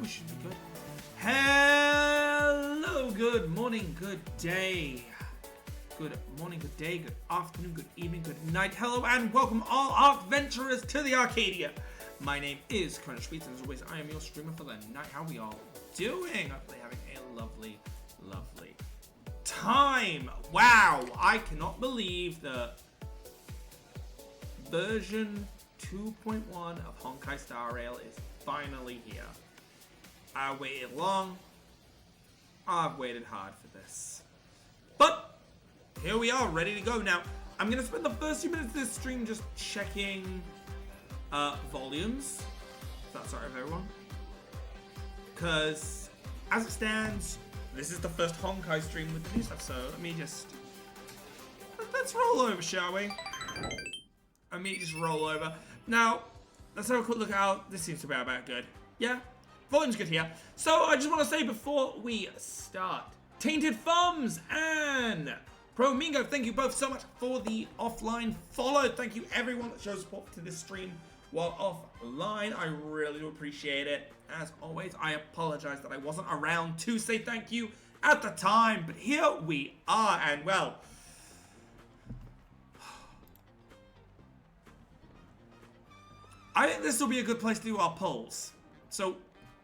We should be good. Hello, good morning, good day. Good morning, good day, good afternoon, good evening, good night. Hello and welcome all Arc Venturers to the Arcadia. My name is Connor Sweets, and as always, I am your streamer for the night. How are we all doing? Hopefully having a lovely, lovely time. Wow, I cannot believe that version 2.1 of Honkai Star Rail is finally here. I waited long. I've waited hard for this. But here we are, ready to go. Now, I'm going to spend the first few minutes of this stream just checking volumes. If that's alright with everyone. Because, as it stands, this is the first Honkai stream with the new stuff. So, let's roll over, shall we? Let me just roll over. Now, let's have a quick look out. This seems to be about good. Yeah? Volume's good here. So I just want to say before we start, Tainted Thumbs and Pro Mingo, thank you both so much for the offline follow. Thank you everyone that shows support to this stream while offline. I really do appreciate it. As always, I apologize that I wasn't around to say thank you at the time, but here we are, and well, I think this will be a good place to do our polls. So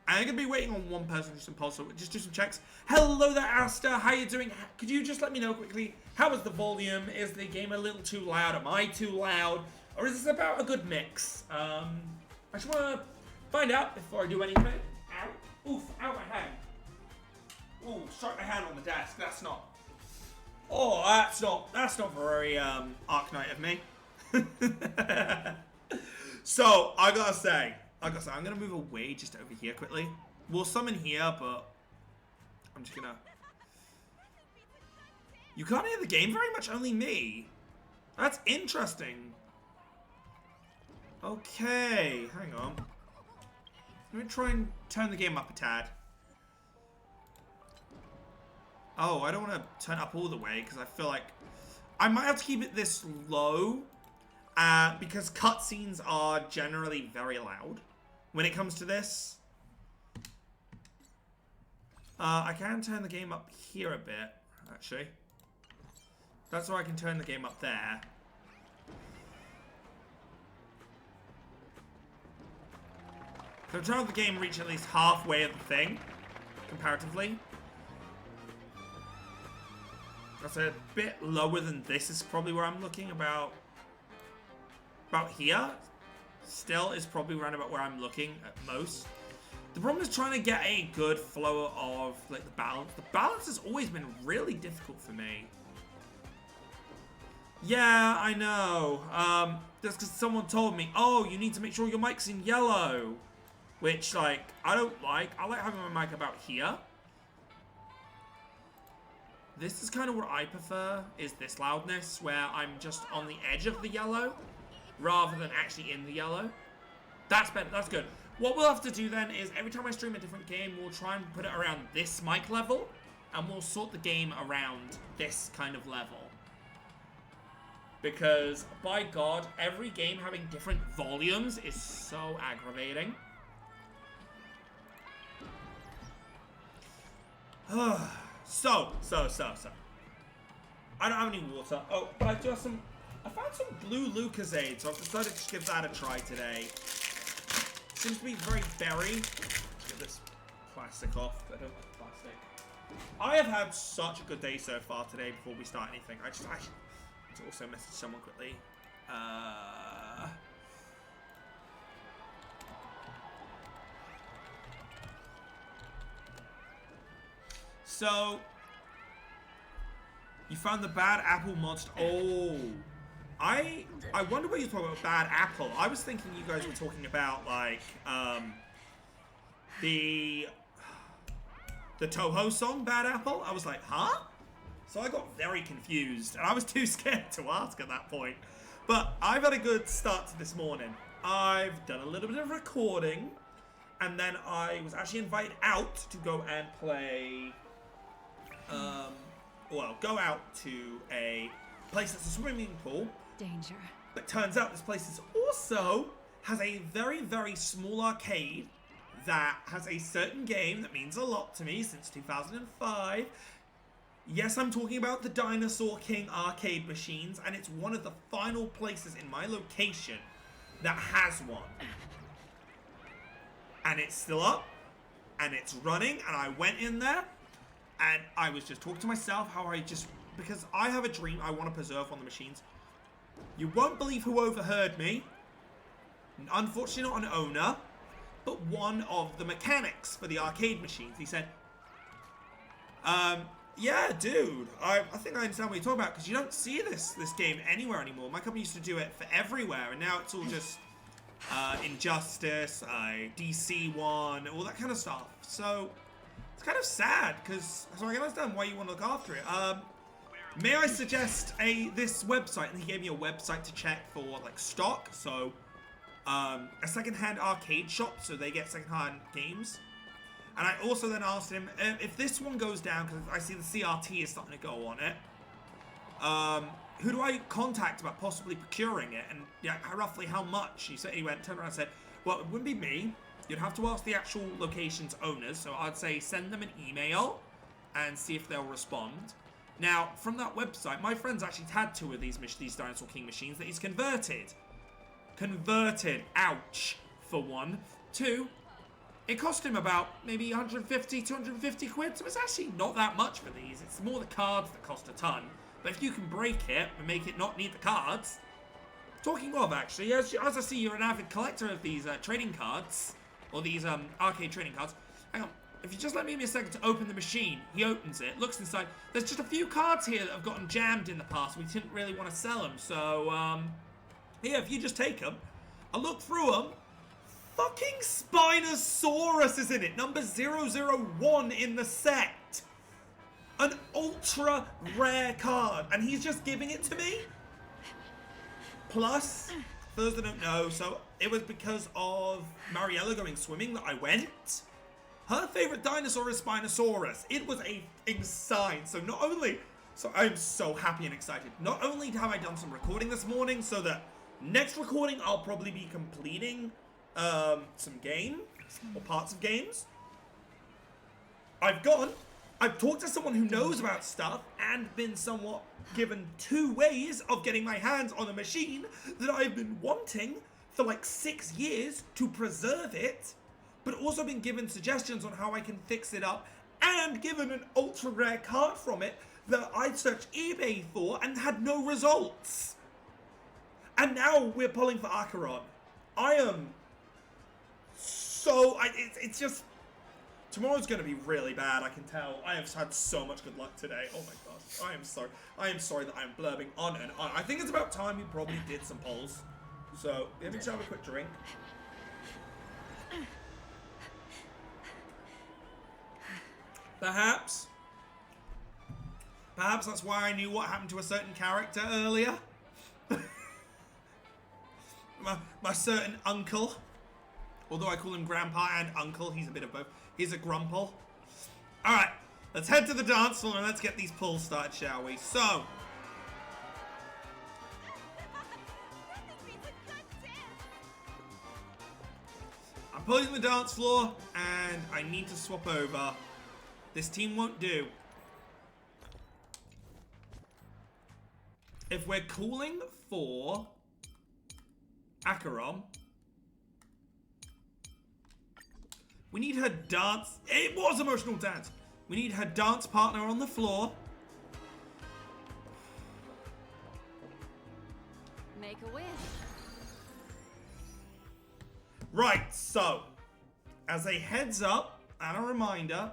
I'm going to be waiting on one person for some polls, so just do some checks. Hello there, Asta. How you doing? Could you just let me know quickly, how is the volume? Is the game a little too loud? Am I too loud? Or is this about a good mix? I just want to find out before I do anything. Ow. Oof, ow, my hand. Ooh, struck my hand on the desk. That's not... Oh, that's not very, Arknight of me. So, I gotta say, I'm gonna move away just over here quickly. We'll summon here, but I'm just gonna... You can't hear the game very much, only me. That's interesting. Okay, hang on. Let me try and turn the game up a tad. Oh, I don't want to turn up all the way, because I feel like... I might have to keep it this low, because cutscenes are generally very loud when it comes to this. I can turn the game up here a bit, actually. That's why I can turn the game up there. So I'm trying to the game reach at least halfway of the thing, comparatively. That's a bit lower than this is probably where I'm looking, about here. Still is probably around about where I'm looking at most. The problem is trying to get a good flow of like the balance. The balance has always been really difficult for me. Yeah, I know. That's because someone told me, oh, you need to make sure your mic's in yellow. Which, like, I don't like. I like having my mic about here. This is kind of what I prefer, is this loudness, where I'm just on the edge of the yellow, rather than actually in the yellow. That's better, that's good. What we'll have to do then is, every time I stream a different game, we'll try and put it around this mic level, and we'll sort the game around this kind of level. Because, by God, every game having different volumes is so aggravating. So. I don't have any water. Oh, but I do have some. I found some blue Lucozade, so I've decided to give that a try today. Seems to be very berry. Let's get this plastic off. I don't like plastic. I have had such a good day so far today before we start anything. I need to also message someone quickly. So, you found the bad apple monster. Oh, I wonder what you're talking about, bad apple. I was thinking you guys were talking about like the Toho song, Bad Apple. I was like, huh? So I got very confused, and I was too scared to ask at that point. But I've had a good start to this morning. I've done a little bit of recording, and then I was actually invited out to go and play. Well, go out to a place that's a swimming pool. Danger. But turns out this place is also has a very, very small arcade that has a certain game that means a lot to me since 2005. Yes, I'm talking about the Dinosaur King arcade machines, and it's one of the final places in my location that has one. And it's still up, and it's running, and I went in there, and I was just talking to myself how because I have a dream I want to preserve on the machines. You won't believe who overheard me. Unfortunately not an owner, but one of the mechanics for the arcade machines. He said, yeah, dude, I think I understand what you're talking about, because you don't see this game anywhere anymore. My company used to do it for everywhere, and now it's all just Injustice, DC one, all that kind of stuff. So it's kind of sad, because so I can understand why you want to look after it. May I suggest this website? And he gave me a website to check for like stock. So a secondhand arcade shop, so they get secondhand games. And I also then asked him if this one goes down, because I see the CRT is starting to go on it. Who do I contact about possibly procuring it, and yeah, roughly how much? He said, turned around and said, well, it wouldn't be me. You'd have to ask the actual location's owners. So I'd say send them an email and see if they'll respond. Now, from that website, my friend's actually had two of these Dinosaur King machines that he's converted. Ouch, for one. Two, it cost him about maybe 150, 250 quid, so it's actually not that much for these. It's more the cards that cost a ton. But if you can break it and make it not need the cards... Talking of, actually, as I see you're an avid collector of these trading cards, or these arcade trading cards, hang on. If you just let me a second to open the machine, he opens it, looks inside. There's just a few cards here that have gotten jammed in the past. We didn't really want to sell them, so, yeah, if you just take them, I'll look through them. Fucking Spinosaurus is in it, number 001 in the set. An ultra rare card, and he's just giving it to me? Plus, for those that don't know, so it was because of Mariella going swimming that I went. Her favorite dinosaur is Spinosaurus. It was a sign. So not only, so I'm so happy and excited. Not only have I done some recording this morning, so that next recording I'll probably be completing some games or parts of games. I've gone I've talked to someone who knows about stuff and been somewhat given 2 ways of getting my hands on a machine that I've been wanting for like 6 years to preserve it, but also been given suggestions on how I can fix it up and given an ultra rare card from it that I searched eBay for and had no results. And now we're pulling for Acheron. I am so... it's just... Tomorrow's going to be really bad, I can tell. I have had so much good luck today. Oh my gosh. I am sorry. I am sorry that I'm blurbing on and on. I think it's about time you probably did some polls. So, let me just have a quick drink. Perhaps that's why I knew what happened to a certain character earlier. my certain uncle. Although I call him Grandpa and Uncle, he's a bit of both. He's a grumple. Alright, let's head to the dance floor and let's get these pulls started, shall we? So. I'm pulling the dance floor and I need to swap over. This team won't do. If we're calling for Acheron, we need her dance. It was emotional dance. We need her dance partner on the floor. Make a wish. Right, so as a heads up and a reminder,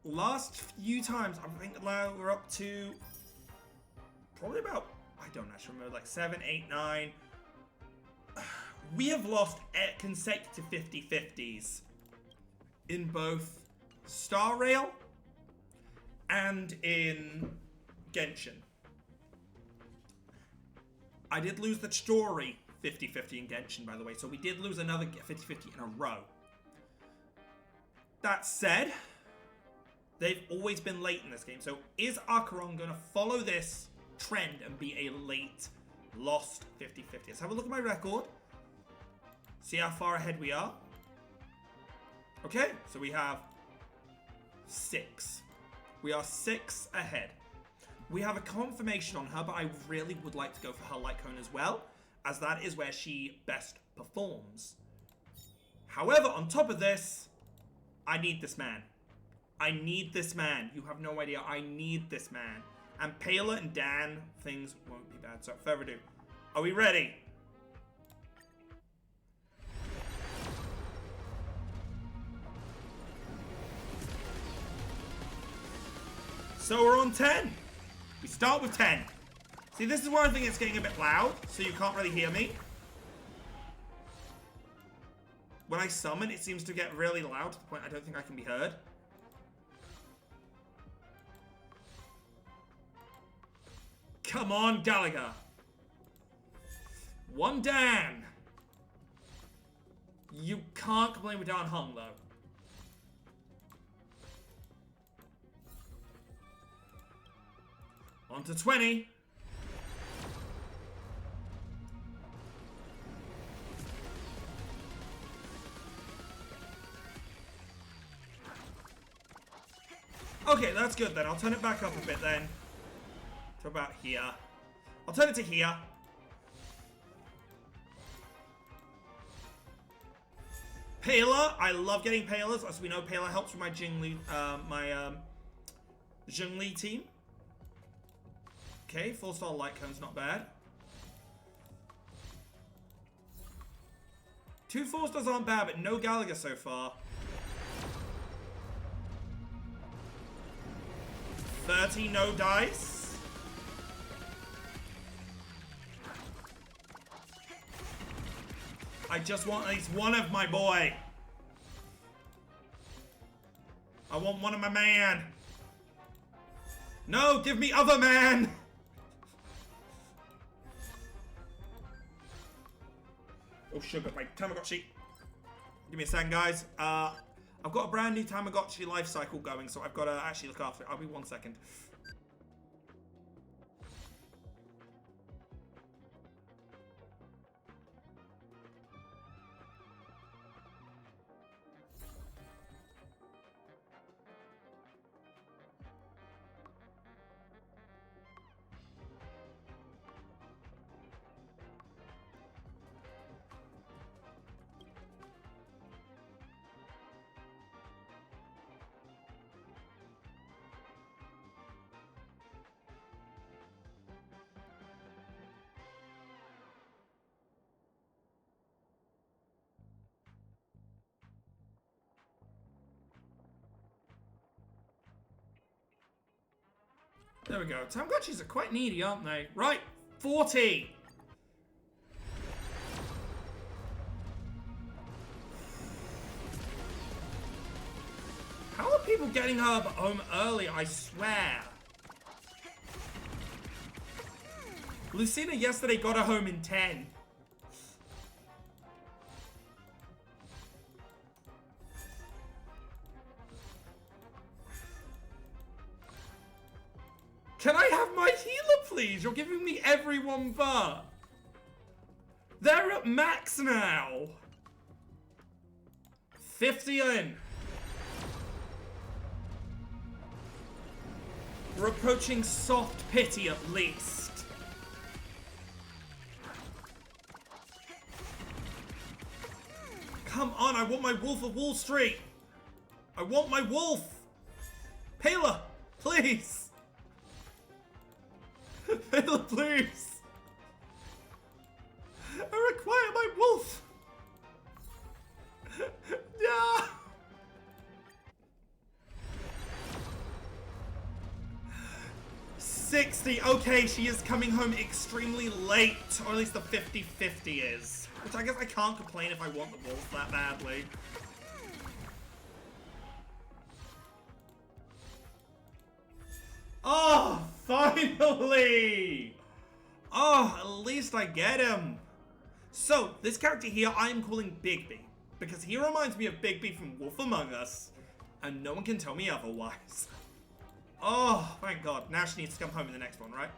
last few times, I think we're up to probably about, I don't actually remember, like 7, 8, 9. We have lost consecutive 50-50s in both Star Rail and in Genshin. I did lose the story 50-50 in Genshin, by the way, so we did lose another 50-50 in a row. That said, they've always been late in this game, so is Acheron going to follow this trend and be a late lost 50-50? Let's have a look at my record. See how far ahead we are. Okay, so we have 6. We are 6 ahead. We have a confirmation on her, but I really would like to go for her light cone as well, as that is where she best performs. However, on top of this, I need this man. I need this man. You have no idea. I need this man. And Pela and Dan, things won't be bad. So, without further ado, are we ready? So we're on 10. We start with 10. See, this is where I think it's getting a bit loud, so you can't really hear me. When I summon, it seems to get really loud to the point I don't think I can be heard. Come on, Gallagher. 1 Dan. You can't complain with Dan Hung, though. On to 20. Okay, that's good then. I'll turn it back up a bit then. To about here. I'll turn it to here. Pela. I love getting Pelas. As we know, Pela helps with my Jingli, Zhongli team. Okay, 4-star light cone's not bad. 2 4-stars aren't bad, but no Gallagher so far. 30, no dice. I just want at least one of my boy. I want one of my man. No, give me other man. Oh, sugar, my Tamagotchi. Give me a second, guys. I've got a brand new Tamagotchi life cycle going, so I've got to actually look after it. I'll be 1 second. There we go. Tamagotchis are quite needy, aren't they? Right, 40. How are people getting her home early? I swear. Lucina yesterday got her home in 10. Can I have my healer, please? You're giving me everyone but. They're at max now. 50 in. We're approaching soft pity at least. Come on, I want my Wolf of Wall Street. I want my wolf. Pela, please. Pela, please. I require my wolf. Yeah. $60. Okay, she is coming home extremely late. Or at least the 50-50 is. Which I guess I can't complain if I want the wolf that badly. Oh, finally! Oh, at least I get him. So, this character here I am calling Bigby. Because he reminds me of Bigby from Wolf Among Us. And no one can tell me otherwise. Oh, thank God. Now she needs to come home in the next one, right?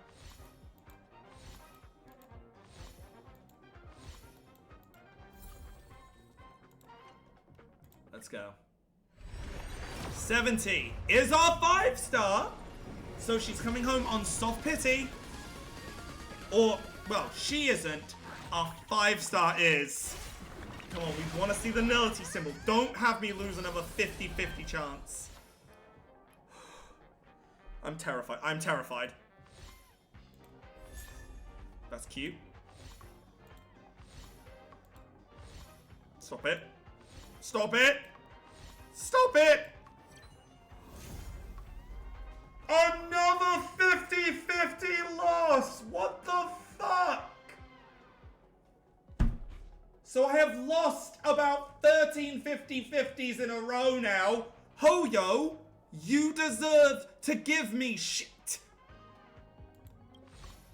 Let's go. 70 is our 5-star. So she's coming home on soft pity. Or, well, she isn't. Our 5-star is. Come on, we want to see the nullity symbol. Don't have me lose another 50-50 chance. I'm terrified. I'm terrified. That's cute. Stop it. Stop it. Stop it. Another 50-50 loss. What the fuck? So I have lost about 13 50-50s in a row now. Ho-yo, you deserve to give me shit.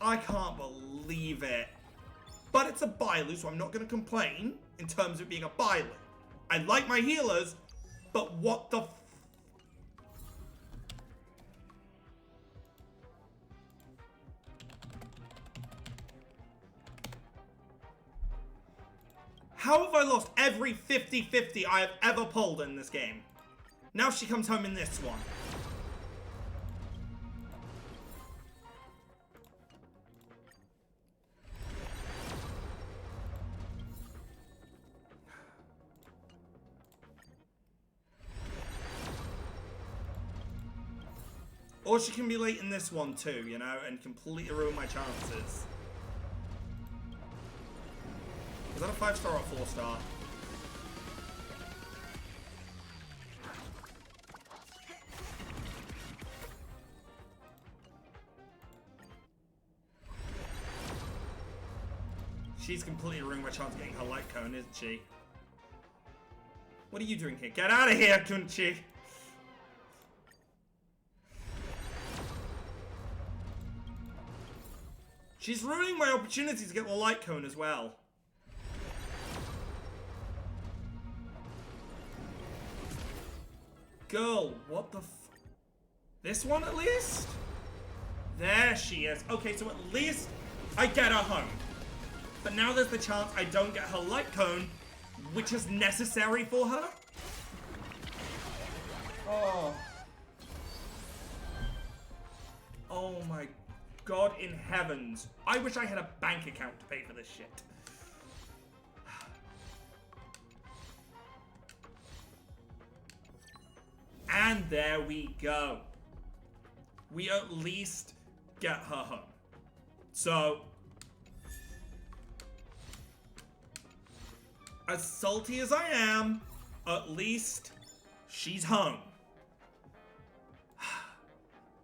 I can't believe it. But it's a Bailu, so I'm not going to complain in terms of being a Bailu. I like my healers, but what the How have I lost every 50-50 I have ever pulled in this game? Now she comes home in this one. Or she can be late in this one too, you know, and completely ruin my chances. Is that a 5-star or a 4-star? She's completely ruined my chance of getting her light cone, isn't she? What are you doing here? Get out of here, Kunchi! She's ruining my opportunity to get the light cone as well. Girl, what the f... This one at least? There she is. Okay, so at least I get her home. But now there's the chance I don't get her light cone, which is necessary for her. Oh. Oh my God in heavens. I wish I had a bank account to pay for this shit. And there we go. We at least get her home. So, as salty as I am, at least she's home.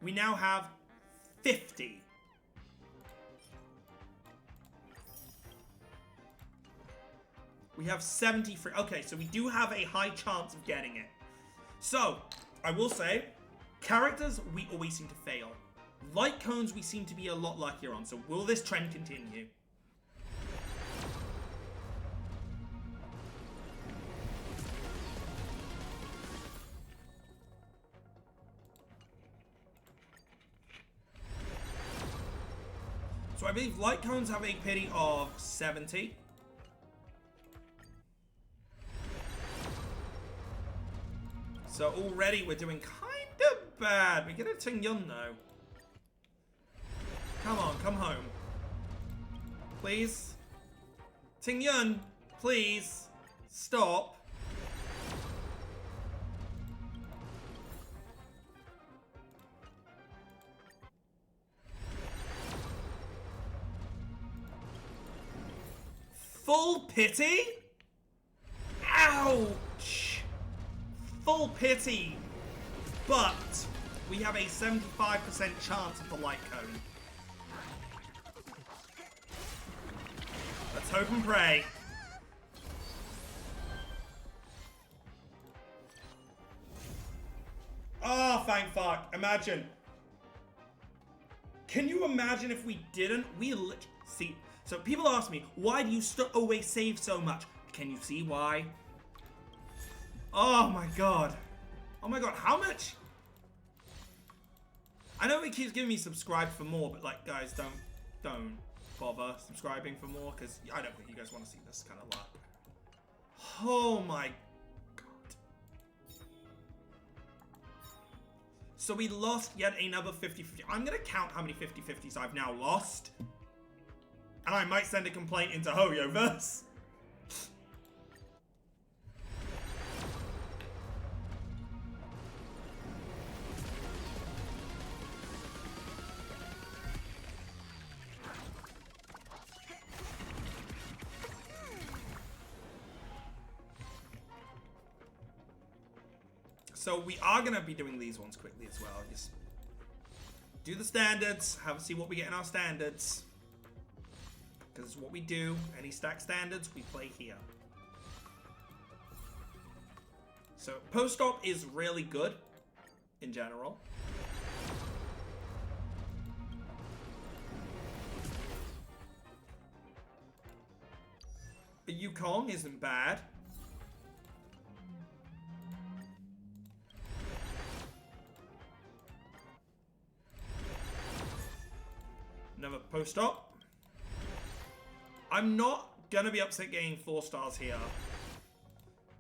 We now have 50. We have 73. Okay, so we do have a high chance of getting it. So, I will say, characters, we always seem to fail. Light cones, we seem to be a lot luckier on. So, will this trend continue? So, I believe light cones have a pity of 70. So already we're doing kind of bad. We get a Ting Yun though. Come on, come home. Please. Ting Yun, please. Stop. Full pity? Ouch. Full pity, but we have a 75% chance of the light cone. Let's hope and pray. Oh, thank fuck. Imagine. Can you imagine if we didn't? See, so people ask me, why do you always save so much? Can you see why? Oh my god. Oh my god, how much? I know it keeps giving me subscribe for more, but like, guys, don't bother subscribing for more, because I don't think you guys want to see this kind of luck. Oh my god. So we lost yet another 50-50. I'm going to count how many 50-50s I've now lost. And I might send a complaint into Hoyoverse. So we are going to be doing these ones quickly as well. Just do the standards, see what we get in our standards. Because it's what we do. Any stack standards, we play here. So post-op is really good in general. A Yukong isn't bad. Another post-op. I'm not gonna be upset getting 4 stars here.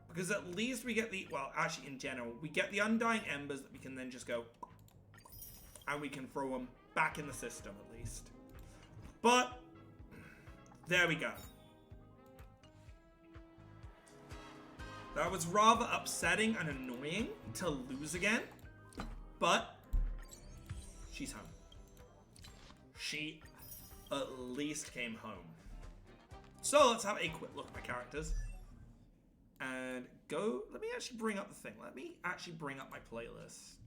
Because at least we get the, well, actually in general, we get the Undying Embers that we can then just go, and we can throw them back in the system at least. But, there we go. That was rather upsetting and annoying to lose again. But, she's home. She at least came home. So let's have a quick look at my characters. And go, let me actually bring up the thing. Let me actually bring up my playlist.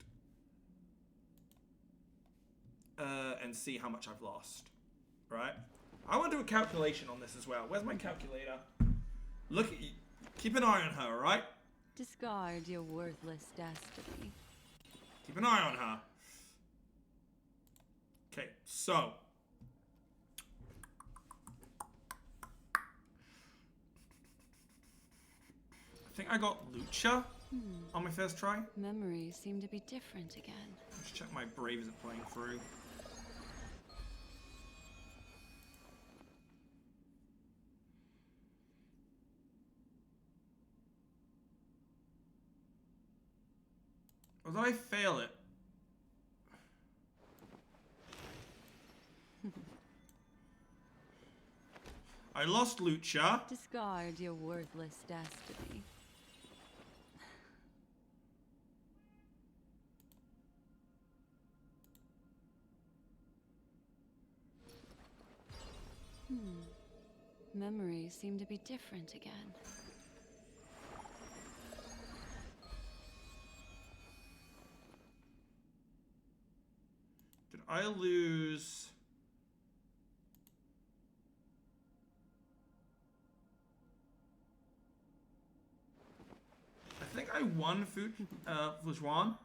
And see how much I've lost. Right? I want to do a calculation on this as well. Where's my calculator? Look at you. Keep an eye on her, alright? Discard your worthless destiny. Keep an eye on her. Okay, so. I think I got Lucha on my first try. Memories seem to be different again. Let's check my Braves are playing through. Or did I fail it? I lost Lucha. Discard your worthless destiny. Memories seem to be different again. I lose... I think I won Fujuan.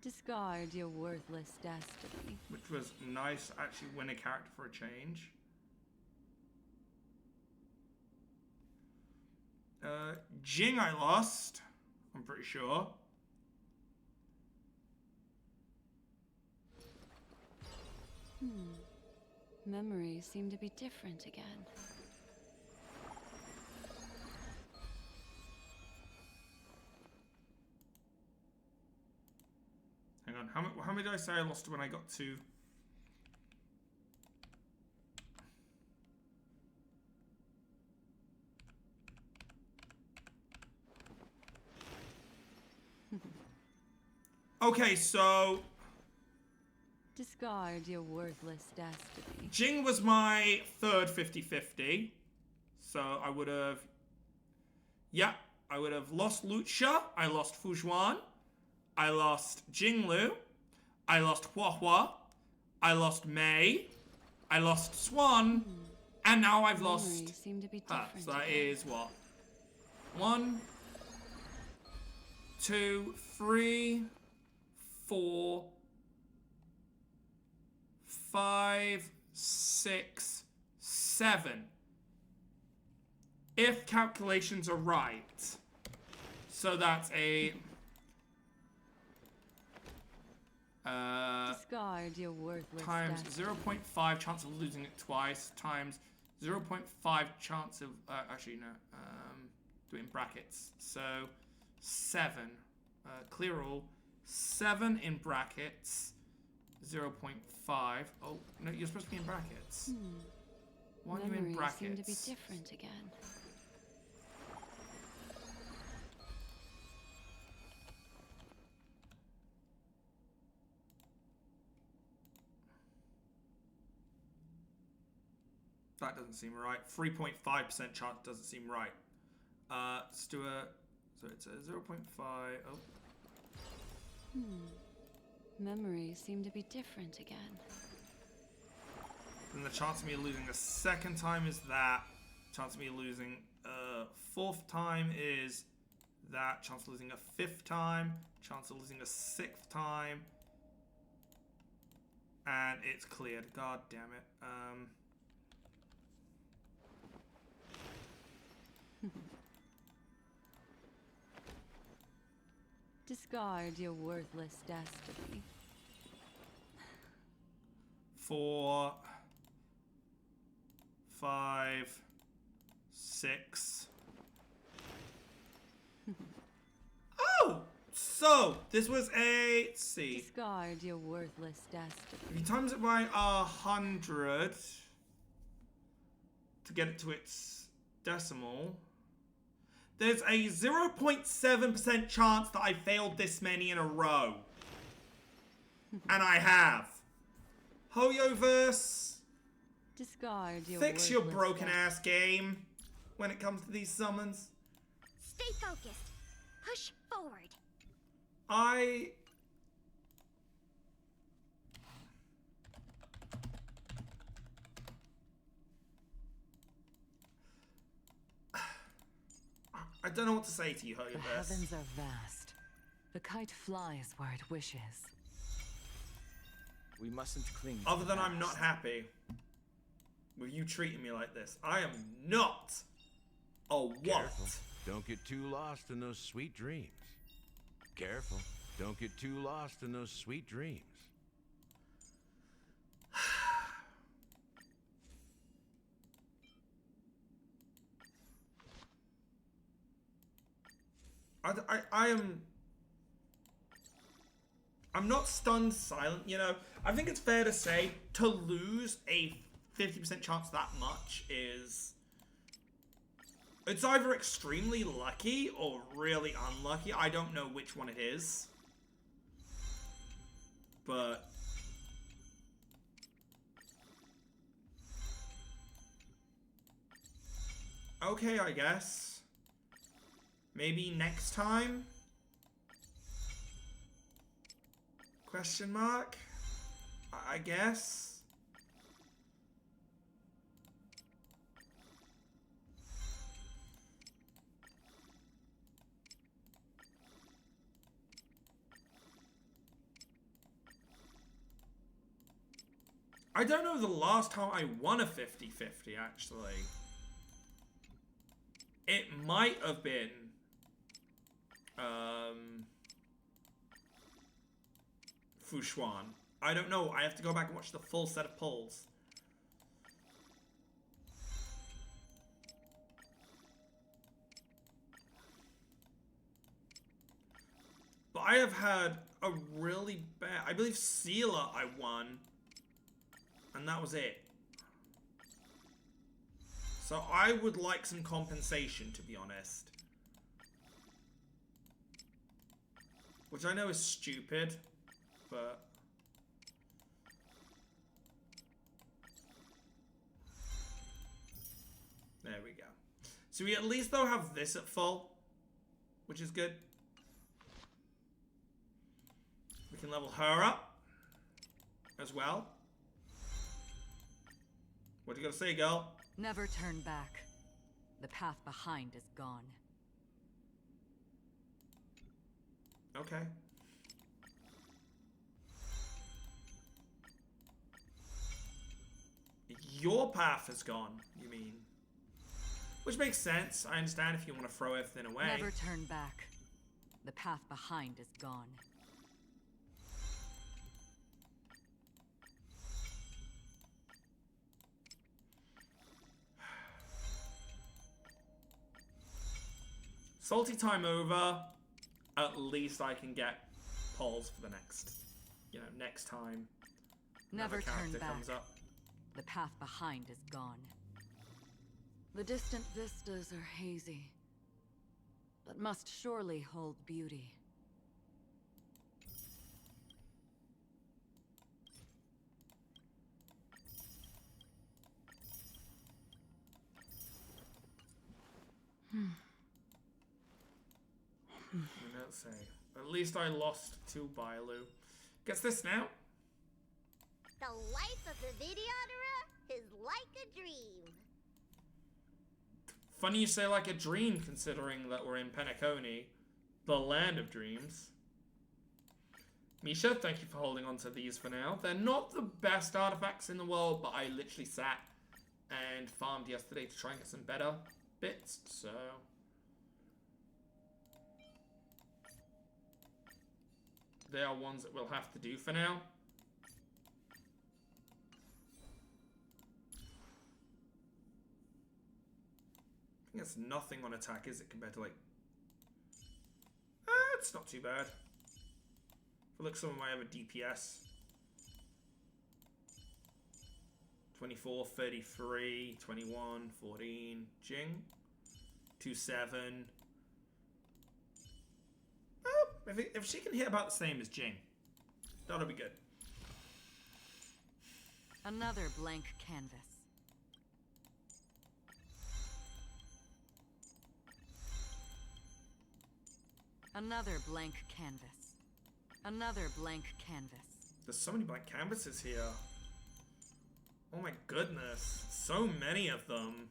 Discard your worthless destiny. Which was nice, actually win a character for a change. Jing I lost, I'm pretty sure. Memories seem to be different again. Hang on, how many did I say I lost when I got to... Okay, so... Discard your worthless destiny. Jing was my third 50-50. So I would have... Yeah, I would have lost Lucha. I lost Fujuan. I lost Jinglu. I lost Huahua. I lost Mei. I lost Swan. And now I've lost... Memories seem to be different. So that again. is what? 1, 2, 3, 4, 5, 6, 7. If calculations are right. So that's a... Discard your worthless times destiny. 0.5 chance of losing it twice times 0.5 chance of... actually, no. Do it in brackets. So, 7. Clear all. 7 in brackets. 0.5. Oh, no, you're supposed to be in brackets. Why are you in Memories brackets? seem to be different again. That doesn't seem right. 3.5% chance doesn't seem right. Let's do a... So it's a 0.5... Oh. Memories seem to be different again. And the chance of me losing a second time is that. Chance of me losing a fourth time is that. Chance of losing a fifth time. Chance of losing a sixth time. And it's cleared. God damn it. Discard your worthless destiny. 4, 5, 6. Oh! So, this was a... Let's see. Discard your worthless destiny. If you times it by 100 to get it to its decimal, there's a 0.7% chance that I failed this many in a row. And I have. Hoyoverse, Discard your fix your worthless broken destiny. ass game when it comes to these summons. Stay focused. Push forward. I don't know what to say to you, The Hoyoverse. heavens are vast. The kite flies where it wishes. We mustn't cling to Other the than I'm not past. happy with you treating me like this. I am not a what? Careful. Don't get too lost in those sweet dreams. Careful. Don't get too lost in those sweet dreams. I'm not stunned silent, you know. I think it's fair to say to lose a 50% chance that much is... It's either extremely lucky or really unlucky. I don't know which one it is. But... okay, I guess. Maybe next time? Question mark? I guess. I don't know the last time I won a 50-50, actually. It might have been... Fushuan. I don't know. I have to go back and watch the full set of polls. But I have had a really bad... I believe Sealer I won. And that was it. So I would like some compensation, to be honest. Which I know is stupid, but... There we go. So we at least, though, have this at full, which is good. We can level her up as well. What do you gotta say, girl? Never turn back. The path behind is gone. Okay. Your path is gone, you mean? Which makes sense. I understand if you want to throw everything away. Never turn back. The path behind is gone. Salty time over. At least I can get polls for the next, next time. Never turn back. Comes up. The path behind is gone. The distant vistas are hazy, but must surely hold beauty. Let's say. At least I lost to Bailu. Gets this now. The life of the videoterer is like a dream. Funny you say like a dream, considering that we're in Penacony, the land of dreams. Misha, thank you for holding on to these for now. They're not the best artifacts in the world, but I literally sat and farmed yesterday to try and get some better bits, so... They are ones that we'll have to do for now. I think it's nothing on attack, is it, compared to, like... it's not too bad. For like some of my other DPS. 24, 33, 21, 14, Jing. 27. If she can hit about the same as Jing, that'll be good. Another blank canvas. Another blank canvas. Another blank canvas. There's so many blank canvases here. Oh my goodness. So many of them.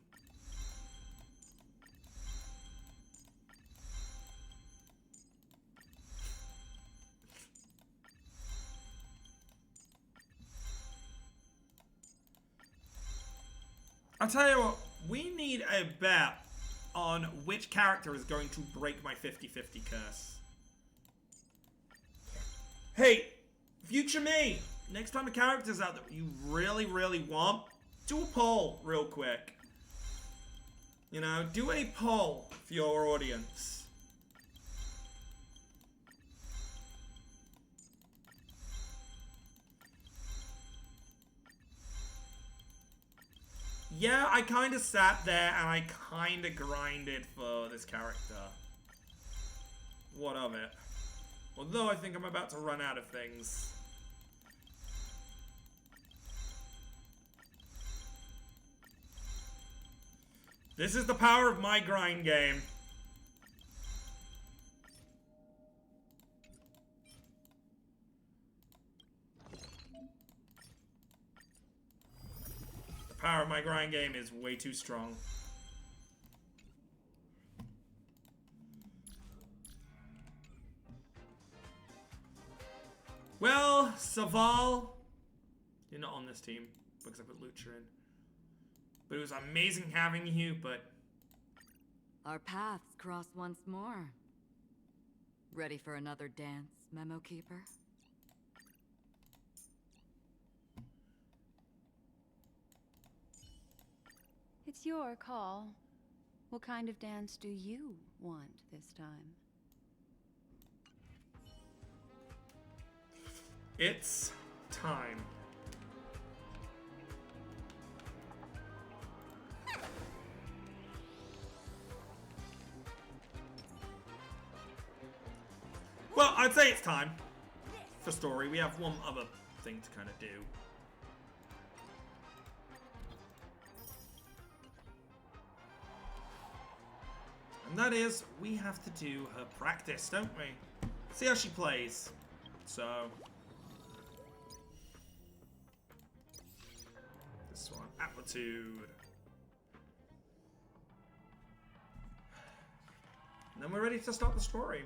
I'll tell you what, we need a bet on which character is going to break my 50-50 curse. Hey, future me, next time a character's out that you really, really want, do a poll real quick. You know, do a poll for your audience. Yeah, I kind of sat there and I kind of grinded for this character. What of it? Although I think I'm about to run out of things. This is the power of my grind game. power of my grind game is way too strong. Well, Saval, you're not on this team because I put Lucha in. But it was amazing having you, but... Our paths cross once more. Ready for another dance, Memo Keeper? It's your call. What kind of dance do you want this time? It's time. Well, I'd say it's time for story. We have one other thing to kind of do. And that is, we have to do her practice, don't we? See how she plays. So... this one, Amplitude. And then we're ready to start the story.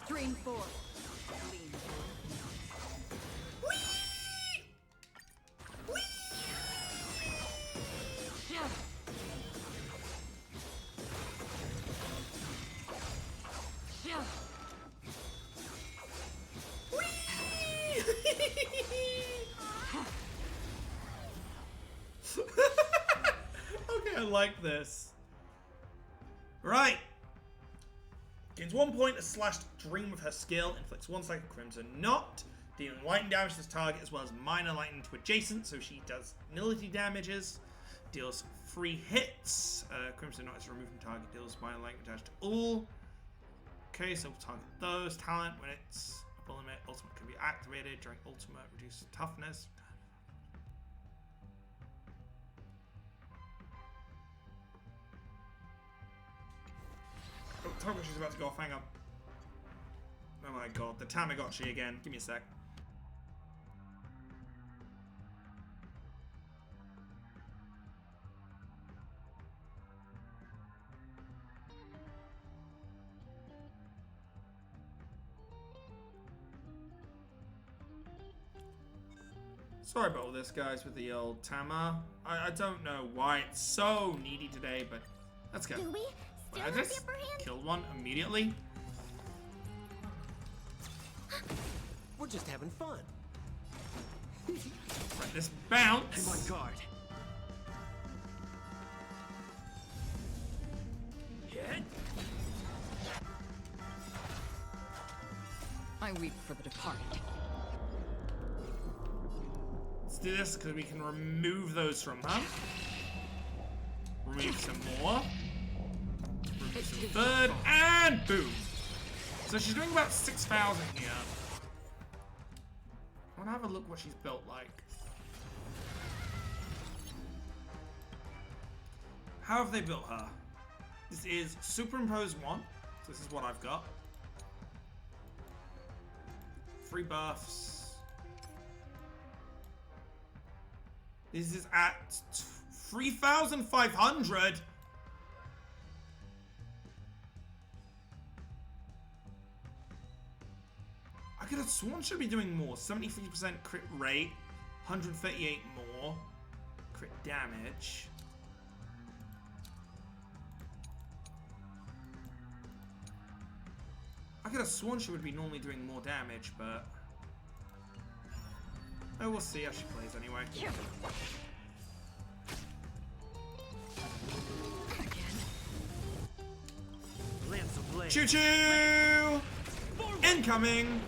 Stream 4. Okay, I like this. Right. Gains 1 point as slashed Dream with her skill. Inflicts 1 cycle Crimson Knot. Dealing lightning damage to this target as well as minor lightning to adjacent. So she does nility damages. Deals 3 hits. Crimson Knot is removed from target. Deals minor lightning damage to all. Okay, so we'll target those. Talent, when it's upper limit, ultimate can be activated. During ultimate, reduces toughness. Oh, Togashi's about to go off, hang on. Oh my god, the Tamagotchi again. Give me a sec. Sorry about all this, guys, with the old Tama. I don't know why it's so needy today, but let's go. Do we still I have the just upper hand? killed one immediately. We're just having fun. Right, this bounce. I'm on guard. Hit. I weep for the departed. Let's do this because we can remove those from her. Remove some more. Remove some third, and boom. So she's doing about 6,000 here. I want to have a look what she's built like. How have they built her? This is superimpose 1. So this is what I've got. 3 buffs. This is at 3,500. I could have sworn she'd be doing more. 73% crit rate, 138 more crit damage. I could have sworn she would be normally doing more damage, but oh, we'll see how she plays anyway. Lance of blade. Choo choo! Incoming!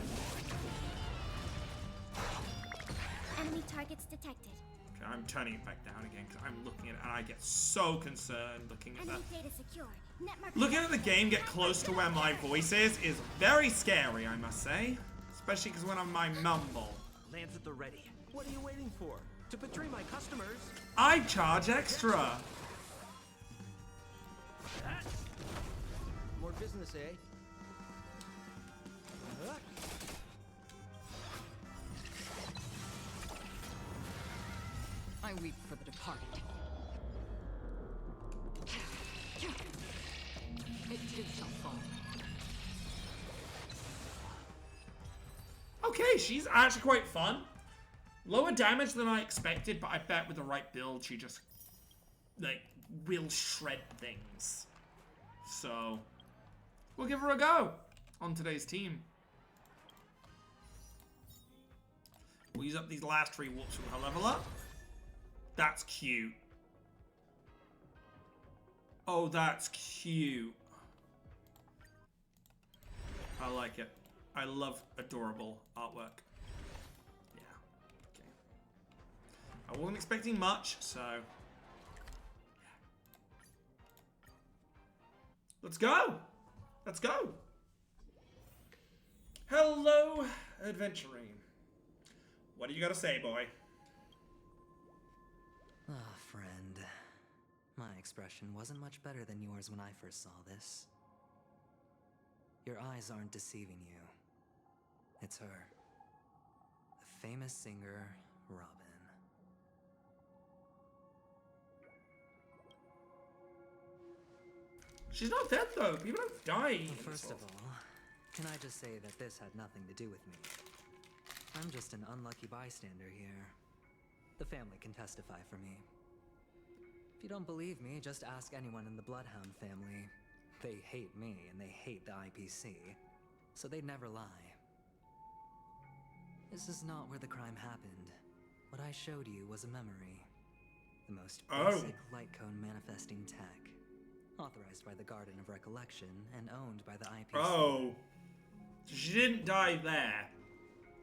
Enemy targets detected. Okay, I'm turning it back down again because I'm looking at it and I get so concerned looking at that. Enemy data secured. Netmark Looking at the game get close to where my voice is very scary, I must say. Especially because when I'm my mumble. Lance at the ready. What are you waiting for? To betray my customers? I charge extra. More More business, eh? I weep for the departed. It too shall fall. Okay, she's actually quite fun. Lower damage than I expected, but I bet with the right build, she just, like, will shred things. So, we'll give her a go on today's team. We'll use up these last 3 warps with her level up. That's cute. Oh, that's cute. I like it. I love adorable artwork. Yeah. Okay. I wasn't expecting much, so... Yeah. Let's go! Let's go! Hello, adventuring. What do you gotta say, boy? Ah, friend. My expression wasn't much better than yours when I first saw this. Your eyes aren't deceiving you. It's her. The famous singer, Robin. She's not dead, though. People don't die. in this First of world. all, can I just say that this had nothing to do with me? I'm just an unlucky bystander here. The family can testify for me. If you don't believe me, just ask anyone in the Bloodhound family. They hate me and they hate the IPC, so they'd never lie. This is not where the crime happened. What I showed you was a memory. The most basic light cone manifesting tech. Authorized by the Garden of Recollection and owned by the IPC. Oh. She didn't die there.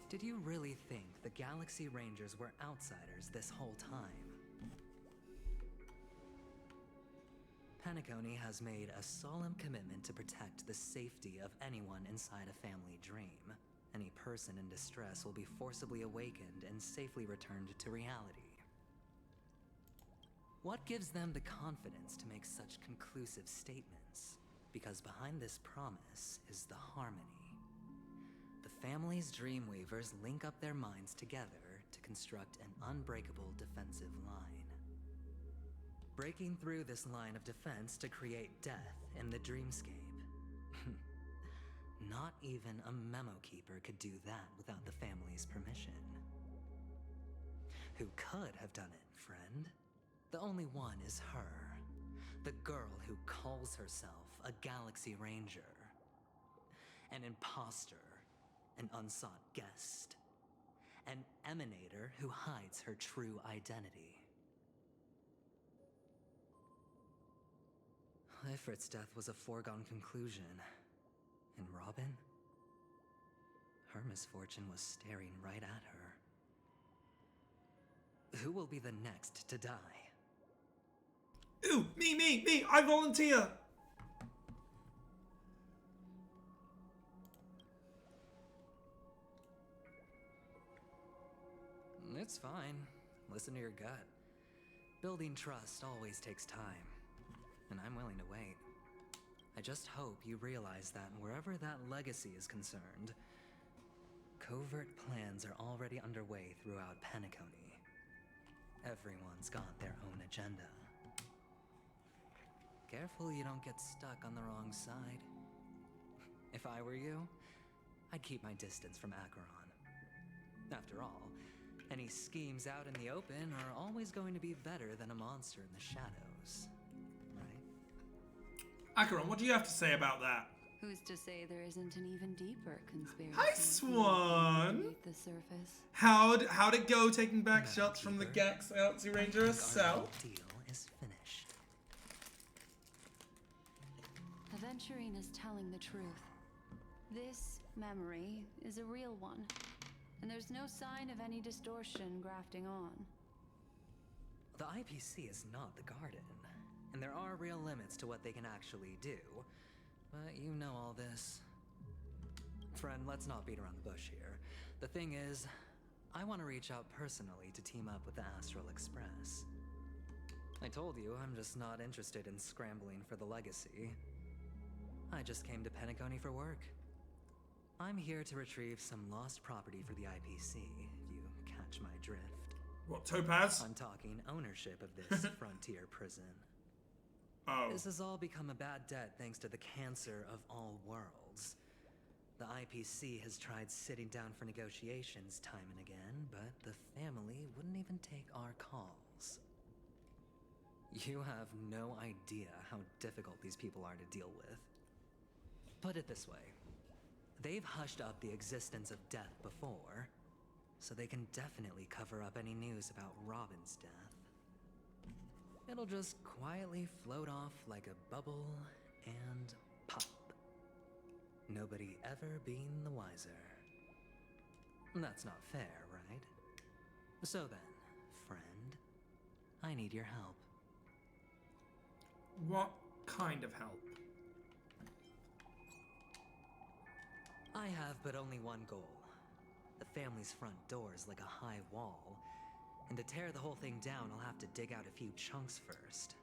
Did you really think the Galaxy Rangers were outsiders this whole time? Penacony has made a solemn commitment to protect the safety of anyone inside a family dream. Any person in distress will be forcibly awakened and safely returned to reality. What gives them the confidence to make such conclusive statements? Because behind this promise is the harmony. The family's Dreamweavers link up their minds together to construct an unbreakable defensive line. Breaking through this line of defense to create death in the dreamscape. Not even a memo keeper could do that without the family's permission. Who could have done it, friend? The only one is her. The girl who calls herself a Galaxy Ranger. An imposter. An unsought guest. An emanator who hides her true identity. Ifrit's death was a foregone conclusion. And Robin? Her misfortune was staring right at her. Who will be the next to die? Ooh, me! I volunteer! It's fine. Listen to your gut. Building trust always takes time. And I'm willing to wait. I just hope you realize that wherever that legacy is concerned, covert plans are already underway throughout Penacony. Everyone's got their own agenda. Careful you don't get stuck on the wrong side. If I were you, I'd keep my distance from Acheron. After all, any schemes out in the open are always going to be better than a monster in the shadows. Acheron, what do you have to say about that? Who's to say there isn't an even deeper conspiracy? Hi, Swan! Beneath the surface. How'd it go taking back shots from the Galaxy Ranger herself? The deal is finished. Aventurine is telling the truth. This memory is a real one, and there's no sign of any distortion grafting on. The IPC is not the Garden, and there are real limits to what they can actually do. But you know all this. Friend, let's not beat around the bush here. The thing is, I want to reach out personally to team up with the Astral Express. I told you I'm just not interested in scrambling for the legacy. I just came to Penacony for work. I'm here to retrieve some lost property for the IPC, if you catch my drift. What, Topaz? I'm talking ownership of this frontier prison. Oh. This has all become a bad debt thanks to the cancer of all worlds. The IPC has tried sitting down for negotiations time and again, but the family wouldn't even take our calls. You have no idea how difficult these people are to deal with. Put it this way. They've hushed up the existence of death before, so they can definitely cover up any news about Robin's death. It'll just quietly float off like a bubble and pop. Nobody ever being the wiser. That's not fair, right? So then, friend, I need your help. What kind of help? I have but only one goal. The family's front door is like a high wall, and to tear the whole thing down, I'll have to dig out a few chunks first.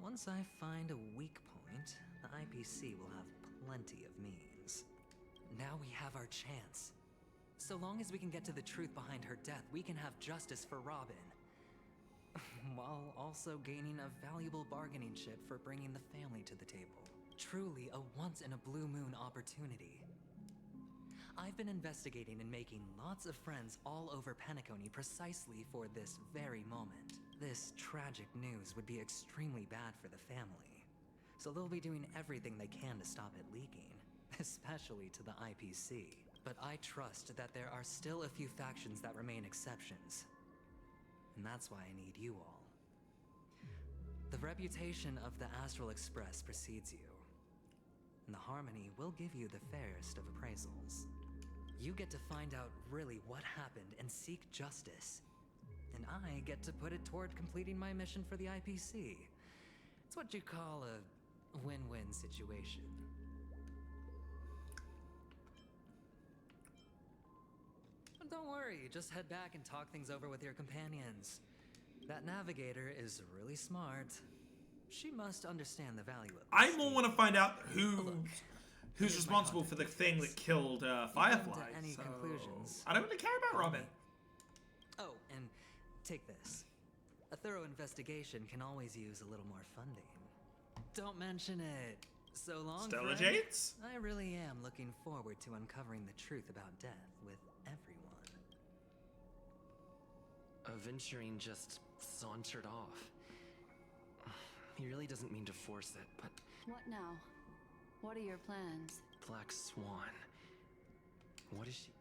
Once I find a weak point, the IPC will have plenty of means. Now we have our chance. So long as we can get to the truth behind her death, we can have justice for Robin. While also gaining a valuable bargaining chip for bringing the family to the table. Truly a once-in-a-blue-moon opportunity. I've been investigating and making lots of friends all over Penacony precisely for this very moment. This tragic news would be extremely bad for the family, so they'll be doing everything they can to stop it leaking, especially to the IPC. But I trust that there are still a few factions that remain exceptions, and that's why I need you all. The reputation of the Astral Express precedes you, and the Harmony will give you the fairest of appraisals. You get to find out really what happened and seek justice, and I get to put it toward completing my mission for the IPC. It's what you call a win-win situation. But don't worry, just head back and talk things over with your companions. That navigator is really smart. She must understand the value of I more want to find out who's Here's my responsible for the thing that killed Firefly. Any so conclusions? I don't really care about Robin. Oh, and take this. A thorough investigation can always use a little more funding. Don't mention it. So long, Stella friend. Jades? I really am looking forward to uncovering the truth about death with everyone. Aventurine just sauntered off. He really doesn't mean to force it, but What now? What are your plans? Black Swan. What is she?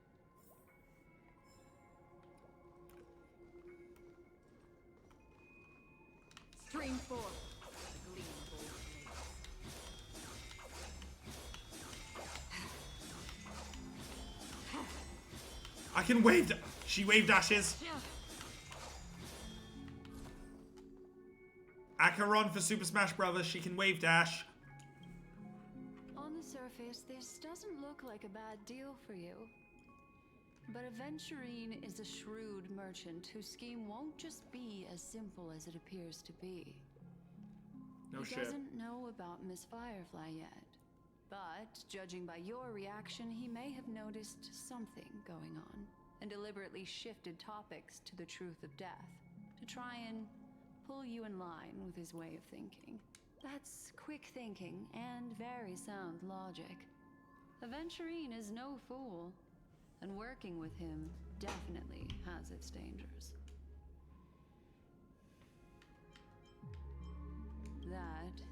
Stream 4. The gleam of old blades. I can wave. She waved dashes. Acheron for Super Smash Brothers. She can wave dash. On the surface, this doesn't look like a bad deal for you. But Aventurine is a shrewd merchant whose scheme won't just be as simple as it appears to be. No He shit. doesn't know about Miss Firefly yet. But, judging by your reaction, he may have noticed something going on and deliberately shifted topics to the truth of death to try and pull you in line with his way of thinking. That's quick thinking and very sound logic. Aventurine is no fool, and working with him definitely has its dangers. That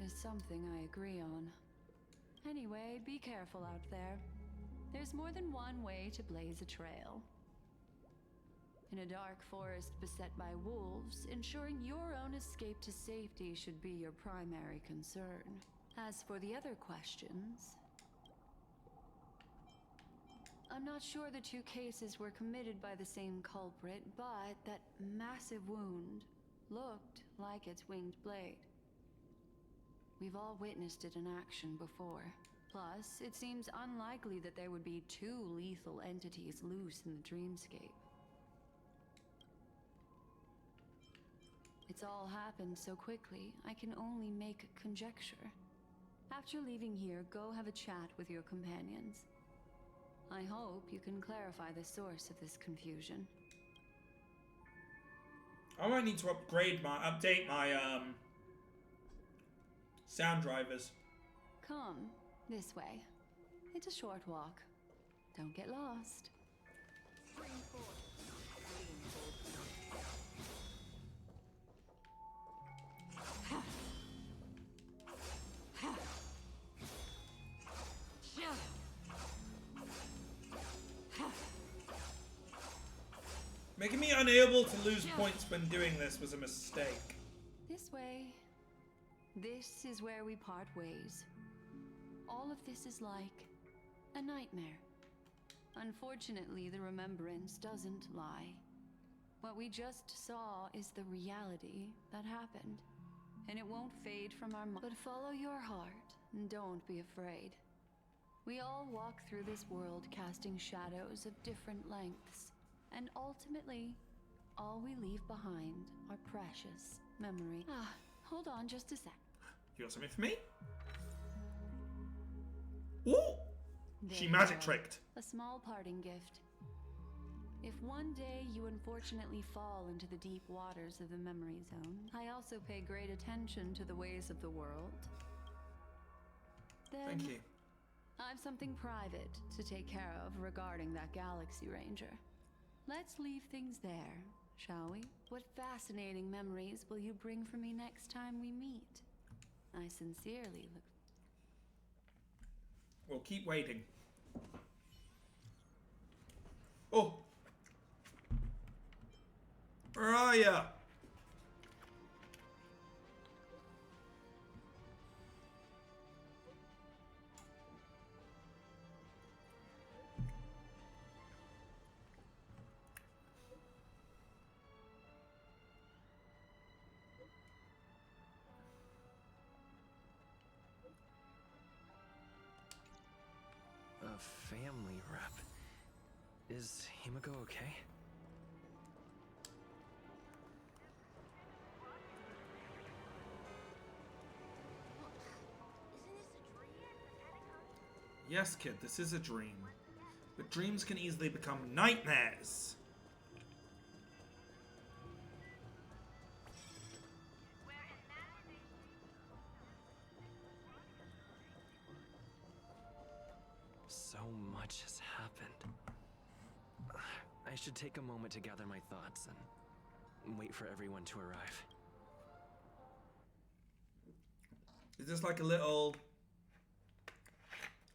is something I agree on. Anyway, be careful out there. There's more than one way to blaze a trail. In a dark forest beset by wolves, ensuring your own escape to safety should be your primary concern. As for the other questions, I'm not sure the two cases were committed by the same culprit, but that massive wound looked like its winged blade. We've all witnessed it in action before. Plus, it seems unlikely that there would be two lethal entities loose in the dreamscape. It's all happened so quickly, I can only make conjecture. After leaving here, go have a chat with your companions. I hope you can clarify the source of this confusion. I might need to update my sound drivers. Come this way. It's a short walk. Don't get lost. Making me unable to lose points when doing this was a mistake. This way. This is where we part ways. All of this is like a nightmare. Unfortunately, the remembrance doesn't lie. What we just saw is the reality that happened. And it won't fade from our mind. But follow your heart and don't be afraid. We all walk through this world casting shadows of different lengths. And ultimately, all we leave behind are precious memories. Hold on just a sec. You got something for me? Ooh! There She you magic go. tricked. A small parting gift. If one day you unfortunately fall into the deep waters of the memory zone, I also pay great attention to the ways of the world. Then Thank you. I've something private to take care of regarding that Galaxy Ranger. Let's leave things there, shall we? What fascinating memories will you bring for me next time we meet? I sincerely look. We'll keep waiting. Oh! Where are ya? A family rep. Is Himiko okay? Yes, kid, this is a dream. But dreams can easily become nightmares. So much has happened. I should take a moment to gather my thoughts and wait for everyone to arrive. Is this like a little...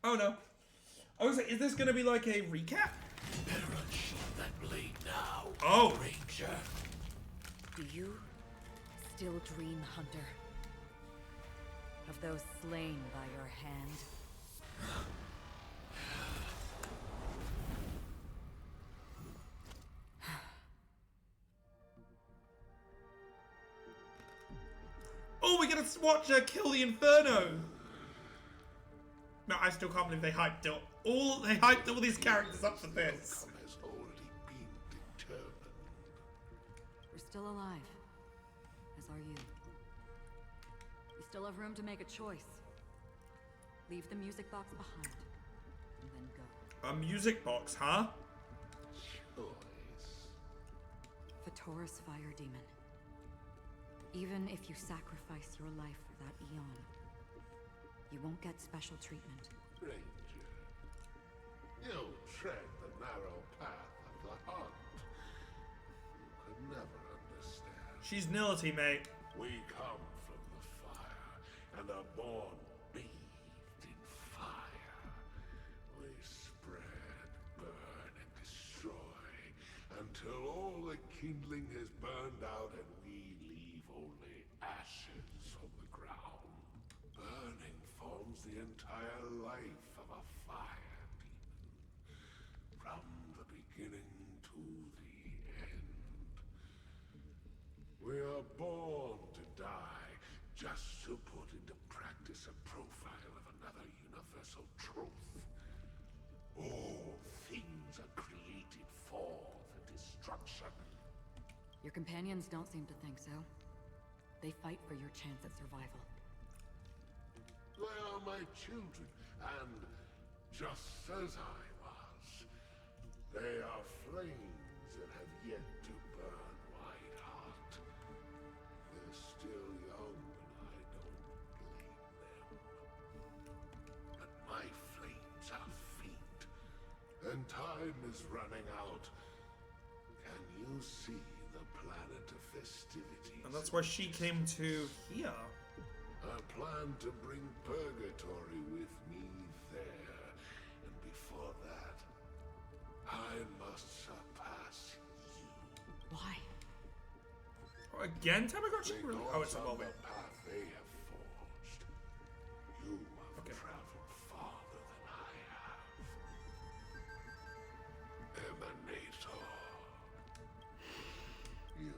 Oh no. I was like, is this gonna be like a recap? Perish that blade now, Oh! Ranger. Do you still dream, Hunter? Of those slain by your hand? Oh, we're gonna watch her kill the Inferno! No, I still can't believe they hyped all these characters up for this. Outcome has already been determined. We're still alive, as are you. We still have room to make a choice. Leave the music box behind, and then go. A music box, huh? Choice. Fatora's fire demon. Even if you sacrifice your life for that eon, you won't get special treatment. Ranger, you tread the narrow path of the hunt. You could never understand. She's nility, mate. We come from the fire and are born bathed in fire. We spread, burn, and destroy until all the kindling has burned out and we leave only ashes on the ground. Burning forms the entire life of a fire demon, from the beginning to the end. We are born to die just to put into practice a profile of another universal truth. All things are created for the destruction. Your companions don't seem to think so. They fight for your chance at survival. They are my children, and just as I was, they are flames that have yet to burn white hot. They're still young, and I don't blame them. But my flames are faint, and time is running out. Can you see the planet of festivities? And that's why she came to here. I plan to bring purgatory with me there, and before that, I must surpass you. Why? Oh, again, Tamagotchi? Really? Oh, it's Because on evolving. the path they have forged, you have Okay. traveled farther than I have. Emanator, you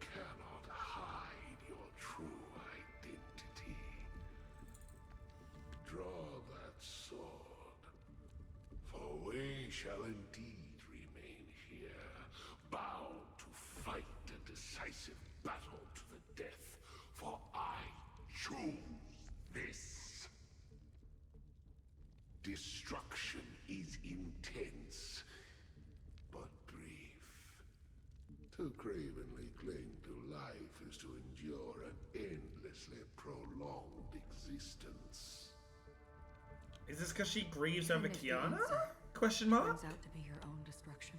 cannot hide your true identity. Draw that sword, for we shall indeed remain here, bound to fight a decisive battle to the death, for I choose this. Destruction is intense, but brief. To cravenly cling to life is to endure an endlessly prolonged existence. Is this because she grieves over And if the Kiana? answer Question mark? turns out to be your own destruction.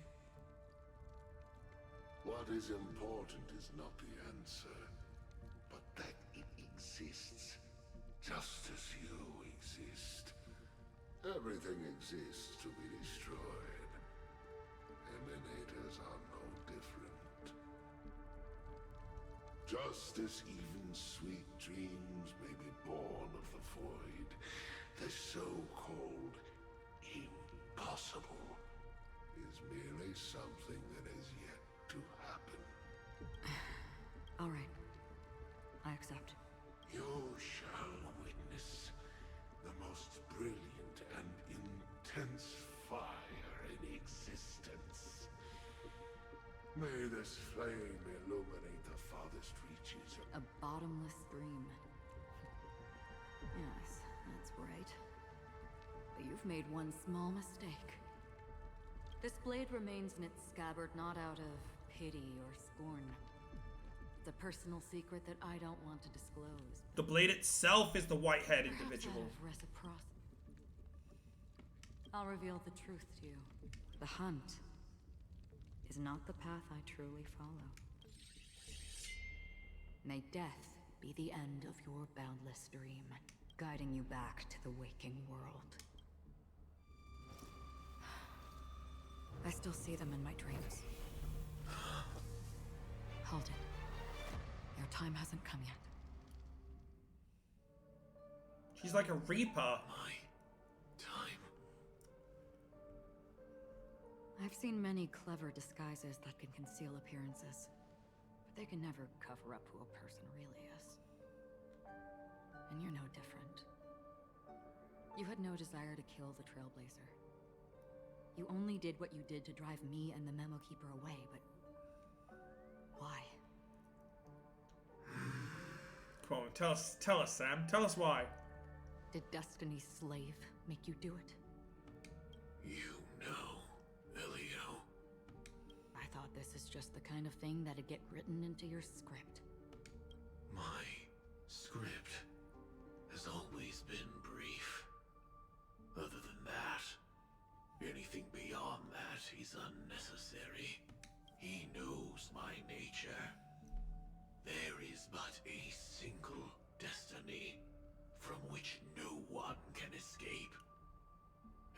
What is important is not the answer, but that it exists, just as you exist. Everything exists to be destroyed. Emanators are no different. Just as even sweet dreams may be born of the void, the so-called impossible is merely something that has yet to happen. All right. I accept. You shall witness the most brilliant and intense fire in existence. May this flame illuminate the farthest reaches of... A bottomless stream. Yes, that's right. But you've made one small mistake. This blade remains in its scabbard not out of pity or scorn. It's a personal secret that I don't want to disclose. The blade itself is the white-haired Perhaps individual. out of reciprocity. I'll reveal the truth to you. The hunt is not the path I truly follow. May death be the end of your boundless dream, guiding you back to the waking world. I still see them in my dreams. Hold it. Your time hasn't come yet. She's like a reaper. My time. I've seen many clever disguises that can conceal appearances, but they can never cover up who a person really is. And you're no different. You had no desire to kill the Trailblazer. You only did what you did to drive me and the Memo Keeper away, but... why? Come on, tell us, Sam. Tell us why. Did Destiny's slave make you do it? You know, Elio. I thought this is just the kind of thing that'd get written into your script. My script has always been brief. Other than that, anything beyond that is unnecessary. He knows my nature. There is but a single destiny from which no one can escape.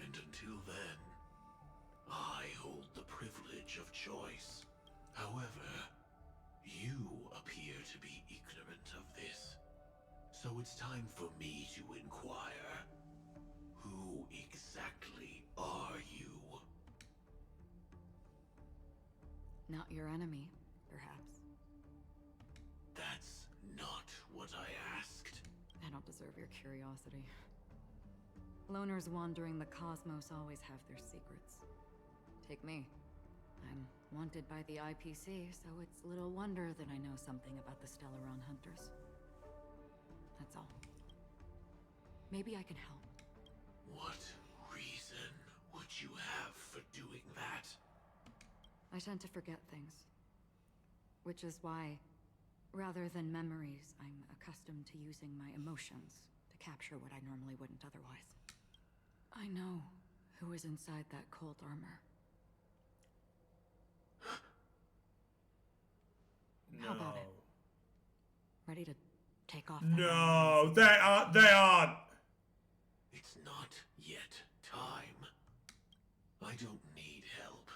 And until then, I hold the privilege of choice. However, you appear to be ignorant of this. So it's time for me to inquire. Who exactly are you? Not your enemy, perhaps. That's not what I asked. I don't deserve your curiosity. Loners wandering the cosmos always have their secrets. Take me. I'm wanted by the IPC, so it's little wonder that I know something about the Stellaron Hunters. That's all. Maybe I can help. What reason would you have for doing that? I tend to forget things. Which is why, rather than memories, I'm accustomed to using my emotions to capture what I normally wouldn't otherwise. I know who is inside that cold armor. How about it? Ready to take off? No, they aren't. They aren't. It's not yet time. I don't need help,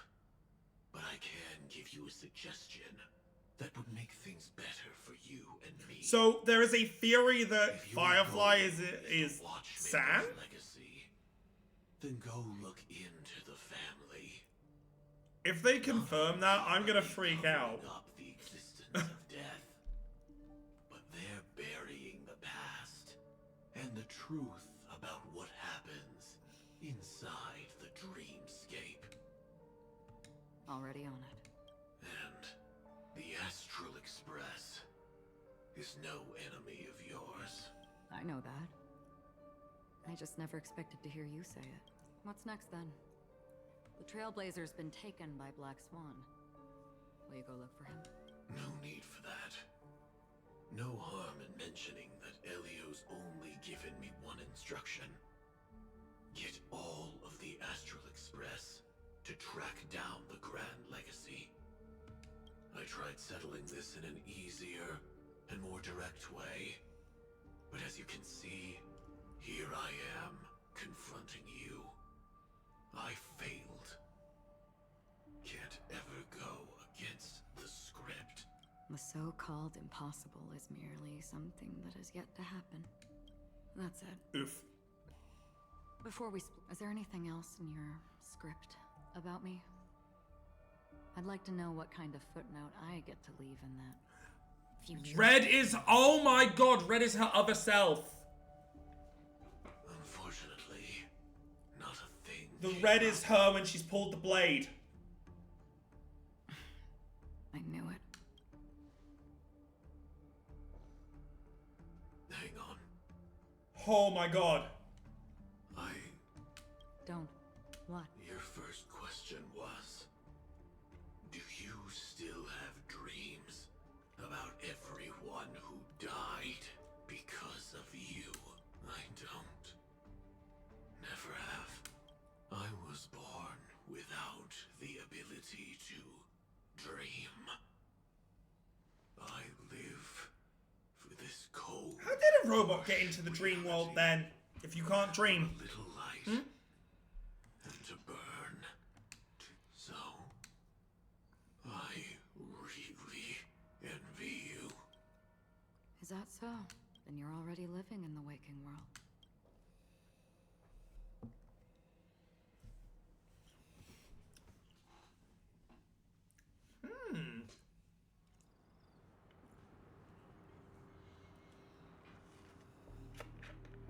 but I can give you a suggestion that would make things better for you and me. So there is a theory that If your Firefly goal is the Watchmaker's Sam. legacy, then go look into the family. If they confirm that, I'm gonna freak out. Covering up the existence of death, but they're burying the past and the truth about what happens inside the dreamscape. Already on it. And the Astral Express is no enemy of yours. I know that. I just never expected to hear you say it. What's next then? The Trailblazer's been taken by Black Swan. Will you go look for him? No need for that. No harm in mentioning that Elio's only given me one instruction. Get all of the Astral Express to track down the Grand Legacy. I tried settling this in an easier and more direct way, but as you can see, here I am, confronting you. I failed. Can't ever go against the script. The so-called impossible is merely something that has yet to happen. That's it. Oof. Before we is there anything else in your script about me? I'd like to know what kind of footnote I get to leave in that future. Red is. Oh my God! Red is her other self. Unfortunately, not a thing. The red is her when she's pulled the blade. I knew it. Hang on. Oh my God. Don't. What? Your first question was, do you still have dreams about everyone who died because of you? I don't. Never have. I was born without the ability to dream. I live for this cold. How did a robot get into the dream world then? If you can't dream. A little light. And to burn. So, I really envy you. Is that so? Then you're already living in the waking world.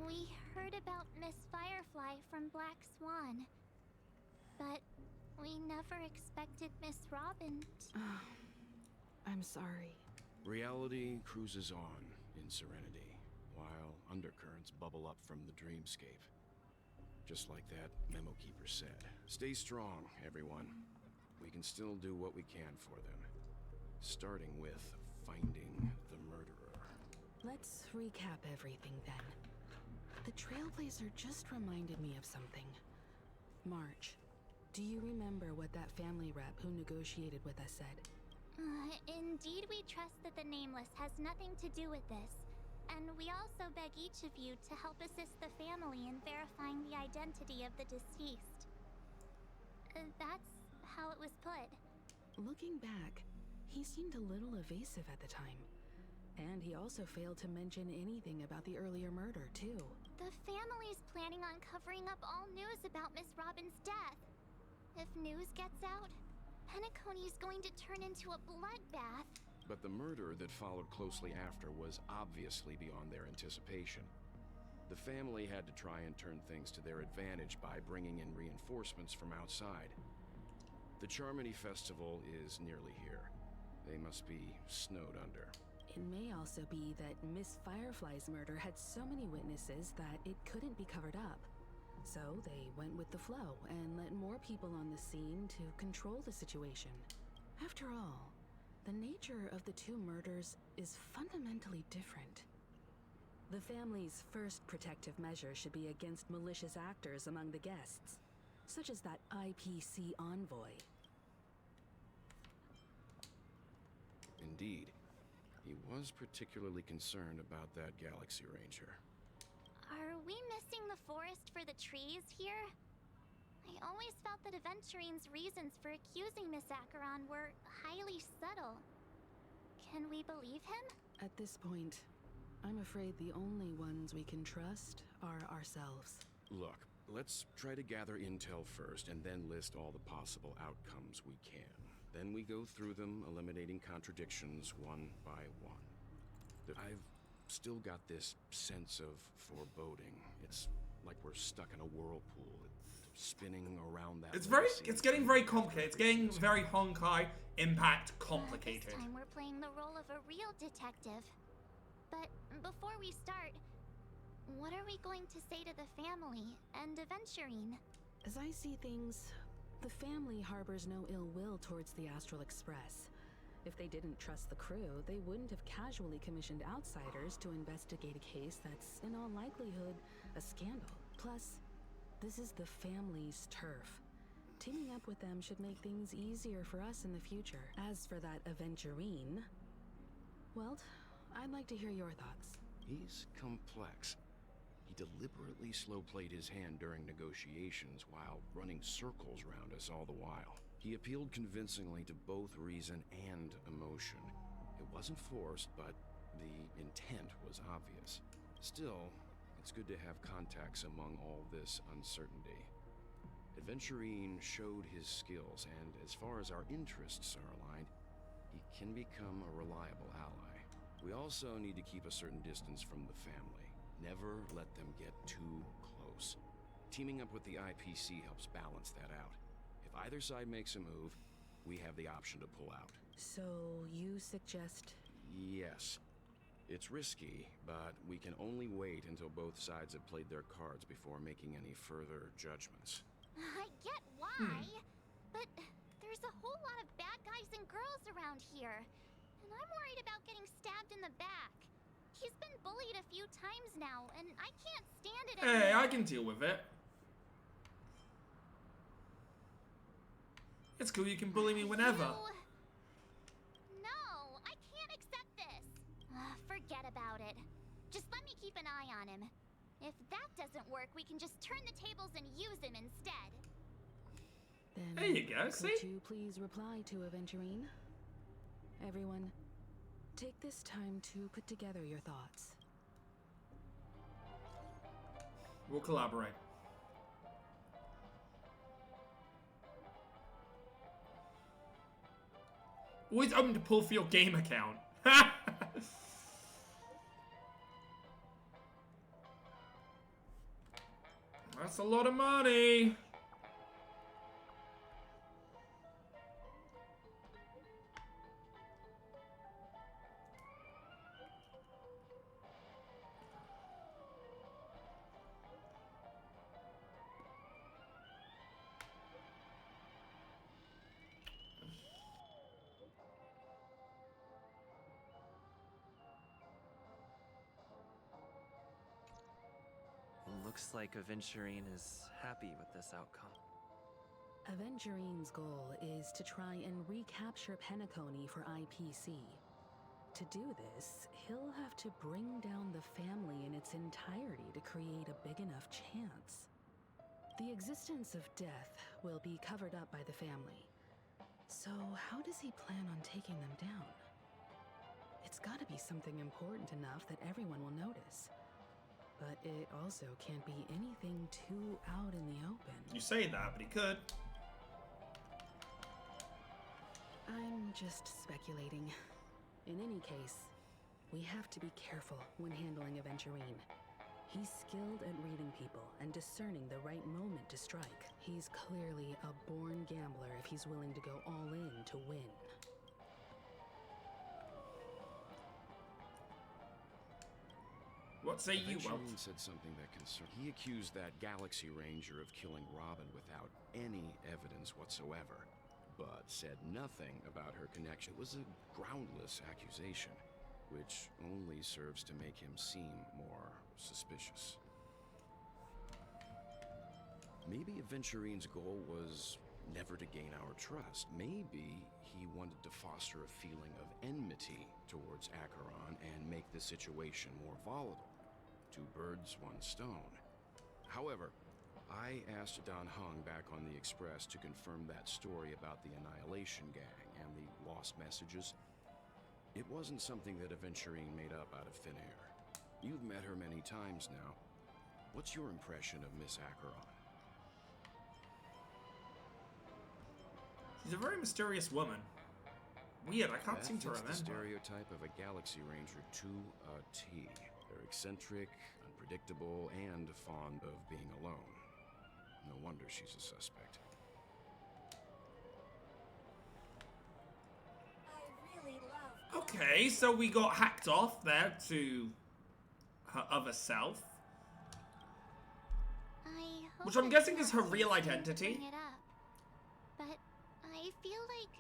We heard about Miss Firefly from Black Swan, but we never expected Miss Robin to... I'm sorry. Reality cruises on in serenity, while undercurrents bubble up from the dreamscape. Just like that memo keeper said. Stay strong, everyone. We can still do what we can for them. Starting with finding the murderer. Let's recap everything then. The Trailblazer just reminded me of something. March, do you remember what that family rep who negotiated with us said? Indeed, we trust that the Nameless has nothing to do with this. And we also beg each of you to help assist the family in verifying the identity of the deceased. That's how it was put. Looking back, he seemed a little evasive at the time. And he also failed to mention anything about the earlier murder, too. The family's planning on covering up all news about Miss Robin's death. If news gets out, Penacony's going to turn into a bloodbath. But the murder that followed closely after was obviously beyond their anticipation. The family had to try and turn things to their advantage by bringing in reinforcements from outside. The Charmony Festival is nearly here. They must be snowed under. It may also be that Miss Firefly's murder had so many witnesses that it couldn't be covered up. So they went with the flow and let more people on the scene to control the situation. After all, the nature of the two murders is fundamentally different. The family's first protective measure should be against malicious actors among the guests, such as that IPC envoy. Indeed. He was particularly concerned about that Galaxy Ranger. Are we missing the forest for the trees here? I always felt that Aventurine's reasons for accusing Miss Acheron were highly subtle. Can we believe him? At this point, I'm afraid the only ones we can trust are ourselves. Look, let's try to gather intel first and then list all the possible outcomes we can. Then we go through them, eliminating contradictions one by one. I've still got this sense of foreboding. It's like we're stuck in a whirlpool, spinning around that. It's getting very complicated. It's getting very Honkai Impact complicated. This time we're playing the role of a real detective. But before we start, what are we going to say to the family and Aventurine? As I see things, the family harbors no ill will towards the Astral Express. If they didn't trust the crew, they wouldn't have casually commissioned outsiders to investigate a case that's, in all likelihood, a scandal. Plus, this is the family's turf. Teaming up with them should make things easier for us in the future. As for that Aventurine, well, I'd like to hear your thoughts. He's complex. He deliberately slow-played his hand during negotiations while running circles around us all the while. He appealed convincingly to both reason and emotion. It wasn't forced, but the intent was obvious. Still, it's good to have contacts among all this uncertainty. Aventurine showed his skills, and as far as our interests are aligned, he can become a reliable ally. We also need to keep a certain distance from the family. Never let them get too close. Teaming up with the IPC helps balance that out. If either side makes a move, we have the option to pull out. So, you suggest... Yes. It's risky, but we can only wait until both sides have played their cards before making any further judgments. I get why, but there's a whole lot of bad guys and girls around here. And I'm worried about getting stabbed in the back. He's been bullied a few times now, and I can't stand it anymore. Hey, I can deal with it. It's cool, you can bully me whenever. No, I can't accept this. Forget about it. Just let me keep an eye on him. If that doesn't work, we can just turn the tables and use him instead. Then There you go, see? could you please reply to Aventurine? Everyone, take this time to put together your thoughts. We'll collaborate. Always open to pull for your game account. That's a lot of money. Looks like Aventurine is happy with this outcome. Aventurine's goal is to try and recapture Penacony for IPC. To do this, he'll have to bring down the family in its entirety to create a big enough chance. The existence of death will be covered up by the family. So how does he plan on taking them down? It's gotta be something important enough that everyone will notice. But it also can't be anything too out in the open. You say that, but he could. I'm just speculating. In any case, we have to be careful when handling Aventurine. He's skilled at reading people and discerning the right moment to strike. He's clearly a born gambler if he's willing to go all in to win. What say you, Walt? Aventurine said something that concerned. He accused that Galaxy Ranger of killing Robin without any evidence whatsoever, but said nothing about her connection. It was a groundless accusation, which only serves to make him seem more suspicious. Maybe Aventurine's goal was never to gain our trust. Maybe he wanted to foster a feeling of enmity towards Acheron and make the situation more volatile. Two birds, one stone. However, I asked Don Hung back on the Express to confirm that story about the Annihilation Gang and the lost messages. It wasn't something that Aventurine made up out of thin air. You've met her many times now. What's your impression of Miss Acheron? She's a very mysterious woman. Weird, I can't seem to That's remember. the stereotype of a Galaxy Ranger to a T. They're eccentric, unpredictable, and fond of being alone. No wonder she's a suspect. Okay, so we got hacked off there to her other self. Which I'm guessing is her real identity. Bring it up. But I feel like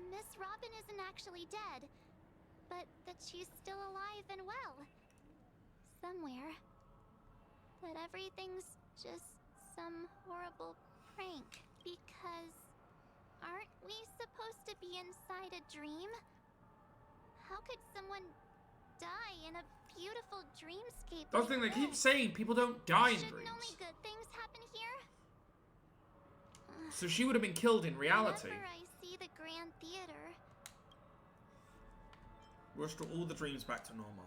Miss Robin isn't actually dead, but that she's still alive and well. Somewhere. That everything's just some horrible prank. Because aren't we supposed to be inside a dream? How could someone die in a beautiful dreamscape? That's the thing, they keep saying people don't die in Shouldn't dreams. only good things happen here? So she would have been killed in reality. Whenever I see the Grand Theater, We'll restore all the dreams back to normal.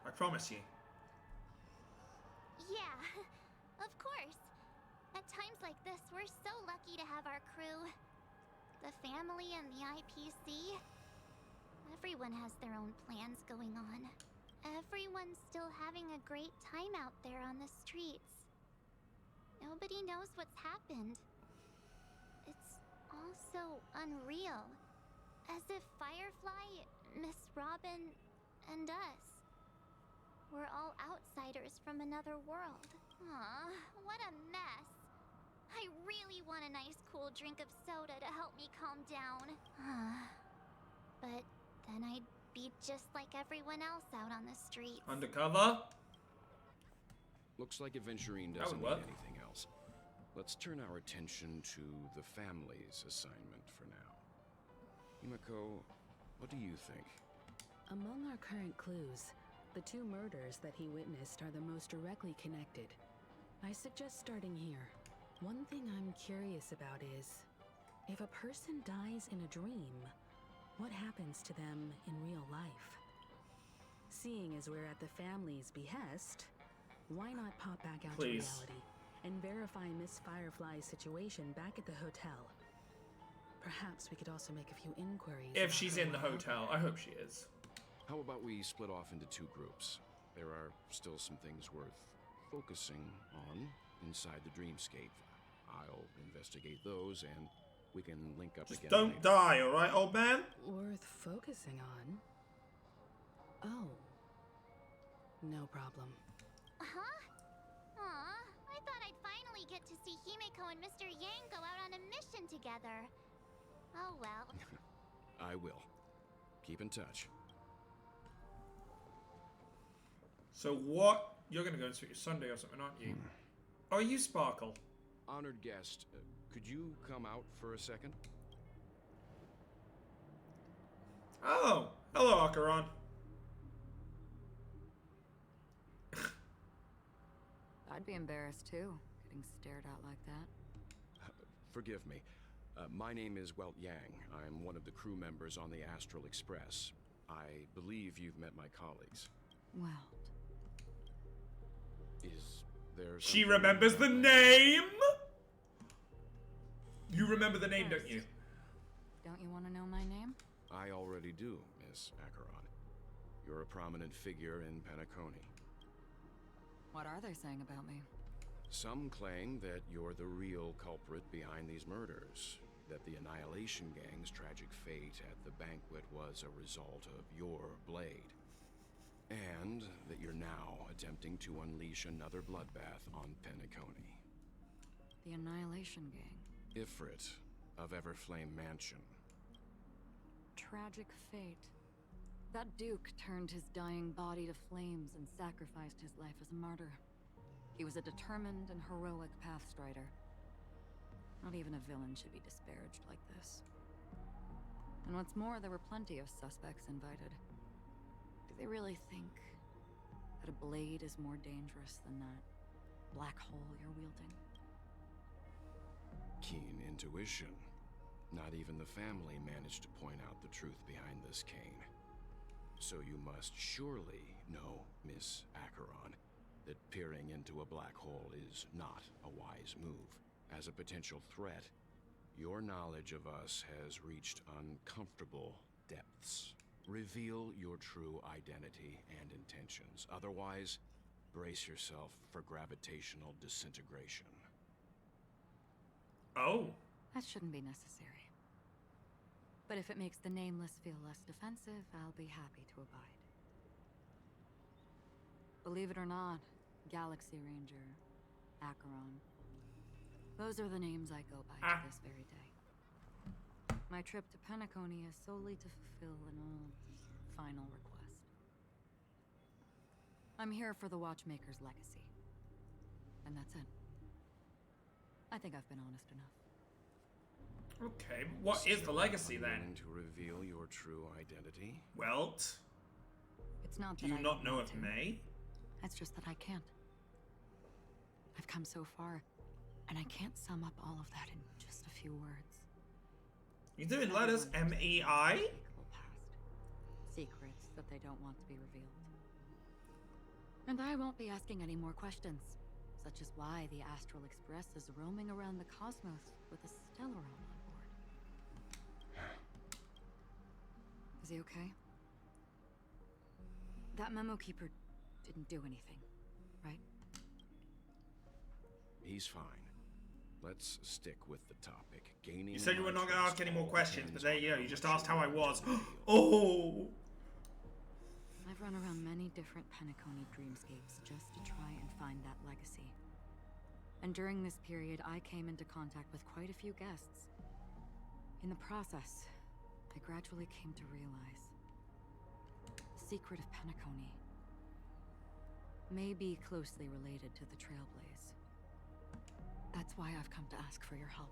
I promise you. yeah, of course. At times like this, we're so lucky to have our crew. The family and the IPC. Everyone has their own plans going on. Everyone's still having a great time out there on the streets. Nobody knows what's happened. It's all so unreal. As if Firefly, Miss Robin, and us were all outsiders from another world. Aw, what a mess. I really want a nice cool drink of soda to help me calm down. But then I'd be just like everyone else out on the streets. Undercover? Looks like Aventurine That doesn't would need work. anything else. Let's turn our attention to the family's assignment for now. Himiko, what do you think? Among our current clues, the two murders that he witnessed are the most directly connected. I suggest starting here. One thing I'm curious about is, if a person dies in a dream, what happens to them in real life? Seeing as we're at the family's behest, why not pop back out Please. to reality and verify Miss Firefly's situation back at the hotel? Perhaps we could also make a few inquiries. If about she's her in the while- hotel. I hope she is. How about we split off into two groups? There are still some things worth focusing on inside the dreamscape. I'll investigate those, and we can link up Just again don't later. die, alright, old man? Worth focusing on? Oh. No problem. Huh? Aw, I thought I'd finally get to see Himiko and Mr. Yang go out on a mission together. Oh well. I will. Keep in touch. So what? You're gonna go and speak to Sunday or something, aren't you? Are you Sparkle? Honored guest, could you come out for a second? Oh, hello, Acheron. I'd be embarrassed too, getting stared at like that. Forgive me. My name is Welt Yang. I'm one of the crew members on the Astral Express. I believe you've met my colleagues. Well, Is there She something remembers the about name. You remember the name, don't you? don't you want to know my name? I already do, Miss Acheron. You're a prominent figure in Penacony. What are they saying about me? Some claim that you're the real culprit behind these murders, that the Annihilation Gang's tragic fate at the banquet was a result of your blade. And that you're now attempting to unleash another bloodbath on Penacony. The Annihilation Gang. Ifrit of Everflame Mansion. Tragic fate. That Duke turned his dying body to flames and sacrificed his life as a martyr. He was a determined and heroic pathstrider. Not even a villain should be disparaged like this. And what's more, there were plenty of suspects invited. Do they really think that a blade is more dangerous than that black hole you're wielding? Keen intuition. Not even the family managed to point out the truth behind this cane. So you must surely know, Miss Acheron, that peering into a black hole is not a wise move. As a potential threat, your knowledge of us has reached uncomfortable depths. Reveal your true identity and intentions. Otherwise, brace yourself for gravitational disintegration. Oh. That shouldn't be necessary. But if it makes the Nameless feel less defensive, I'll be happy to abide. Believe it or not, Galaxy Ranger, Acheron. Those are the names I go by to this very day. My trip to Penacony is solely to fulfill an old, final request. I'm here for the Watchmaker's legacy. And that's it. I think I've been honest enough. Okay, what is the legacy then? Willing to reveal your true identity? Well, It's not do that you I not don't know want of to. May? It's just that I can't. I've come so far, and I can't sum up all of that in just a few words. You're doing letters, M-E-I? Unspeakable past. Secrets that they don't want to be revealed. And I won't be asking any more questions, such as why the Astral Express is roaming around the cosmos with a Stellaron on board. Is he okay? That memo keeper didn't do anything, right? He's fine. Let's stick with the topic. Gaining. You said you were not going to ask any more questions, but there you go. You just asked how I was. Oh! Oh! I've run around many different Penacony dreamscapes just to try and find that legacy. And during this period, I came into contact with quite a few guests. In the process, I gradually came to realize the secret of Penacony may be closely related to the Trailblaze. That's why I've come to ask for your help.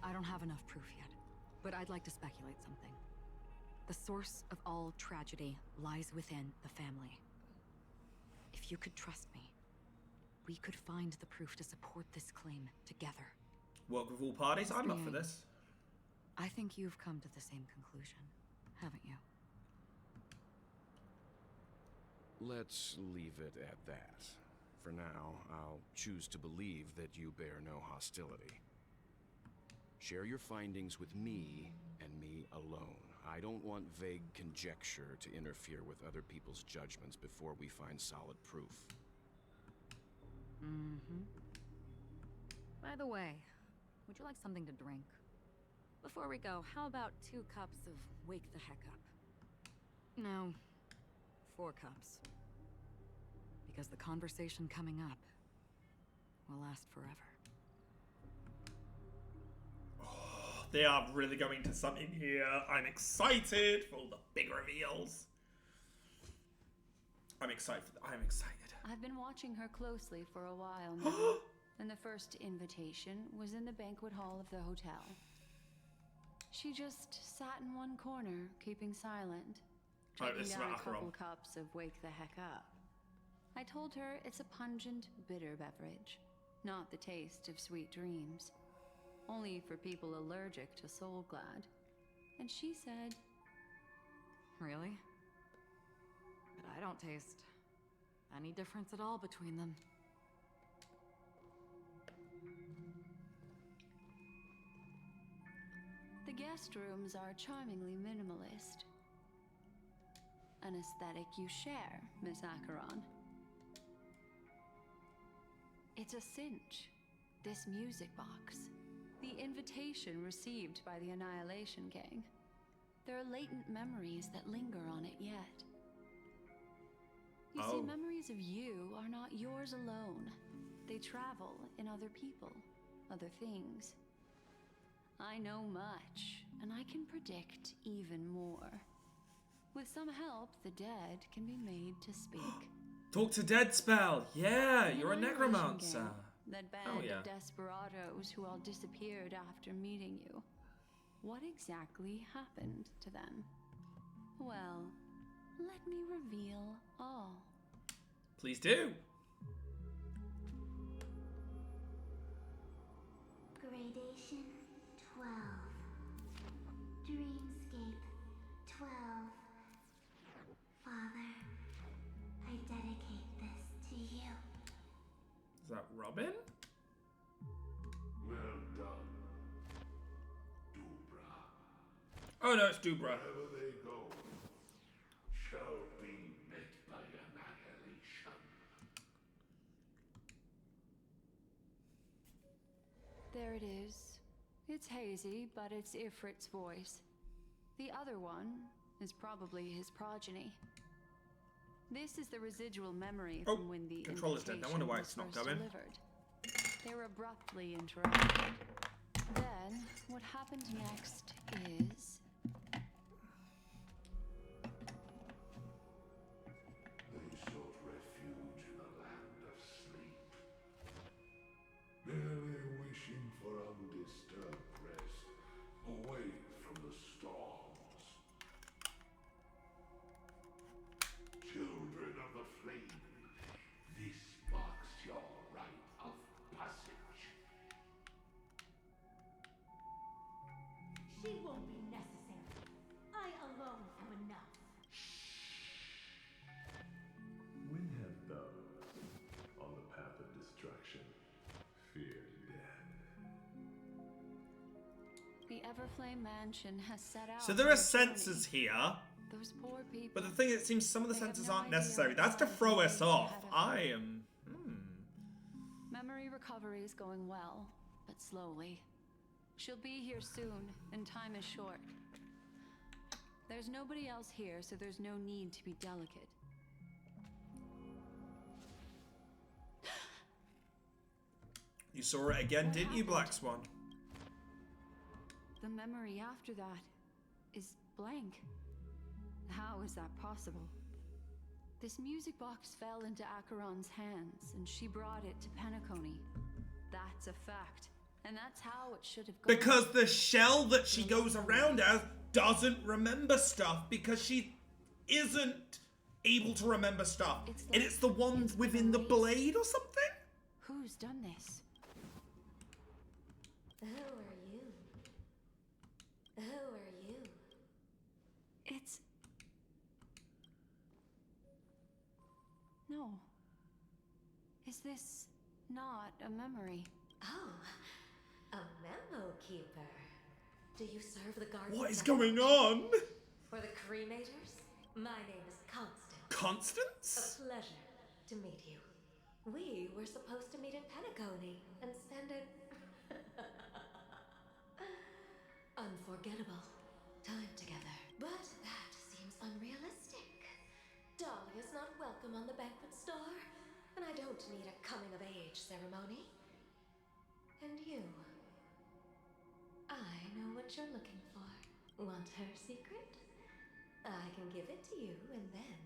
I don't have enough proof yet, but I'd like to speculate something. The source of all tragedy lies within the family. If you could trust me, we could find the proof to support this claim together. Work with all parties? I'm up for this. I think you've come to the same conclusion, haven't you? Let's leave it at that. For now, I'll choose to believe that you bear no hostility. Share your findings with me and me alone. I don't want vague conjecture to interfere with other people's judgments before we find solid proof. Mm-hmm. By the way, would you like something to drink? Before we go, how about 2 cups of Wake the Heck Up? No, 4 cups. Because the conversation coming up will last forever. They are really going to something here. I'm excited for all the big reveals. I'm excited. I'm excited. I've been watching her closely for a while now, and the first invitation was in the banquet hall of the hotel. She just sat in one corner, keeping silent, taking this is down not a couple Acheron. cups of Wake the Heck Up. I told her it's a pungent, bitter beverage, not the taste of sweet dreams. Only for people allergic to Soul Glad. And she said, Really? But I don't taste any difference at all between them. the guest rooms are charmingly minimalist. An aesthetic you share, Miss Acheron. It's a cinch, this music box. The invitation received by the Annihilation Gang. There are latent memories that linger on it yet. You see, memories of you are not yours alone. They travel in other people, other things. I know much, and I can predict even more. With some help, the dead can be made to speak. Talk to dead spell. Yeah, you're a An necromancer. gang, that band yeah. of desperados who all disappeared after meeting you. What exactly happened to them? Well, let me reveal all. Please do. Gradation 12. Dreamscape 12. Father, I dedicate this to you. Is that Robin? Well done, Dubra. Oh no, it's Dubra. Wherever they go, shall be met by annihilation. There it is. It's hazy, but it's Ifrit's voice. The other one is probably his progeny. This is the residual memory from when the controller's dead. No wonder why it's not going. Delivered. They were abruptly interrupted. Then, what happened next is... They sought refuge in a land of sleep, merely wishing for undisturbed rest, away from the storms. Children of the flame, this marks your rite of passage. She won't be necessary. I alone am enough. When have those on the path of destruction feared death? The Everflame Mansion has set out... So there are sensors here. Those poor people. But the thing is, it seems some of the sensors aren't idea necessary. what That's to lies throw us ahead off. of them. I am... Memory recovery is going well, but slowly. She'll be here soon, and time is short. There's nobody else here, so there's no need to be delicate. You saw it again, didn't you, Black Swan? The memory after that is blank. How is that possible? This music box fell into Acheron's hands, and she brought it to Penacony. That's a fact. And that's how it should have gone. Because the shell that she goes around as doesn't remember stuff because she isn't able to remember stuff. And it's the one within the blade or something? Who's done this? Who are you? Who are you? It's... No. Is this not a memory? Oh, a memo keeper. Do you serve the guards? What is going on? For the cremators? My name is Constance. Constance? A pleasure to meet you. We were supposed to meet in Penacony and spend an unforgettable time together. But that seems unrealistic. Dolly is not welcome on the banquet star, and I don't need a coming-of-age ceremony. And you? I know what you're looking for. Want her secret? I can give it to you, and then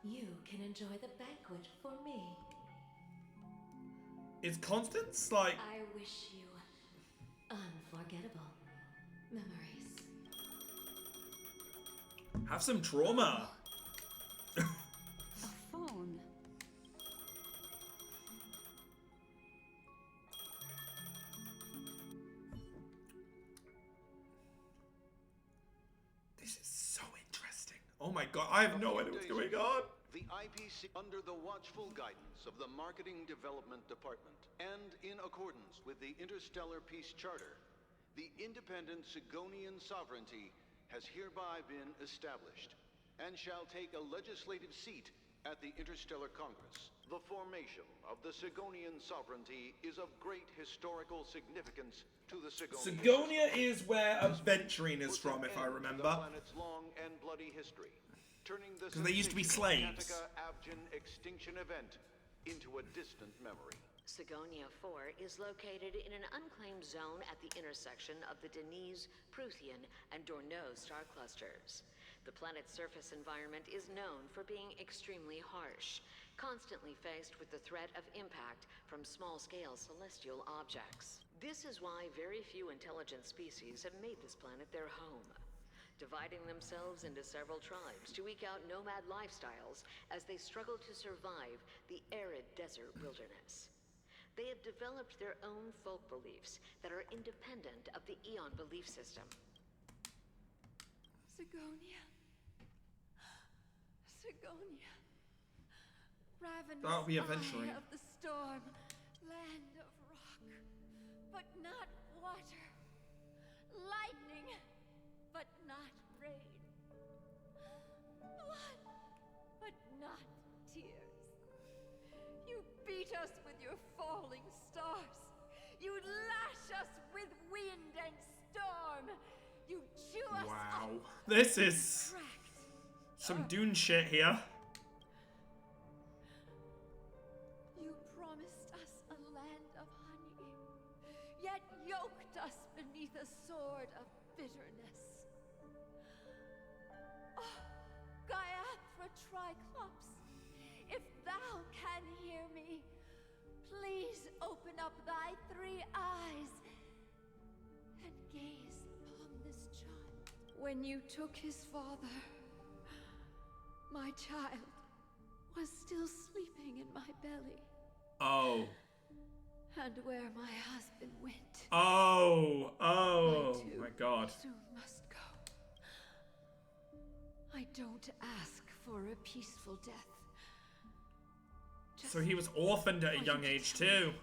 you can enjoy the banquet for me. Is Constance like... I wish you unforgettable memories. Have some trauma. A phone. This is so interesting. Oh my god, I have no idea what's going on. The IPC under the watchful guidance of the Marketing Development Department and in accordance with the Interstellar Peace Charter, the independent Sigonian sovereignty has hereby been established and shall take a legislative seat at the Interstellar Congress. The formation of the Sigonian sovereignty is of great historical significance to the Sigonians. Sigonia is where Adventuring is from, if I remember. The planet's long and bloody history. turning the 'Cause they used to be sensational slaves. Gattaca-Abjin extinction event into a distant memory. Sigonia 4 is located in an unclaimed zone at the intersection of the Denise, Prothean, and Dorneau star clusters. The planet's surface environment is known for being extremely harsh, constantly faced with the threat of impact from small-scale celestial objects. This is why very few intelligent species have made this planet their home, dividing themselves into several tribes to eke out nomad lifestyles as they struggle to survive the arid desert wilderness. They have developed their own folk beliefs that are independent of the Eon belief system. Sigonia. Sigonia. Ravenous That'll be eventually. eye of the storm, land of rock, but not water. Lightning, but not rain. Blood, but not tears. You beat us with your falling stars. You lash us with wind and storm. You chew us Wow. up. This is Cracked. some Dune shit here. You promised us a land of honey, yet yoked us beneath a sword of bitterness. Oh, Gaiathra Triclops, if thou can hear me, please open up thy 3 eyes and gaze upon this child. When you took his father, my child was still sleeping in my belly. Oh. And where my husband went, Oh. I Oh. too My god. soon must go. I don't ask for a peaceful death. So he was orphaned at a young age too.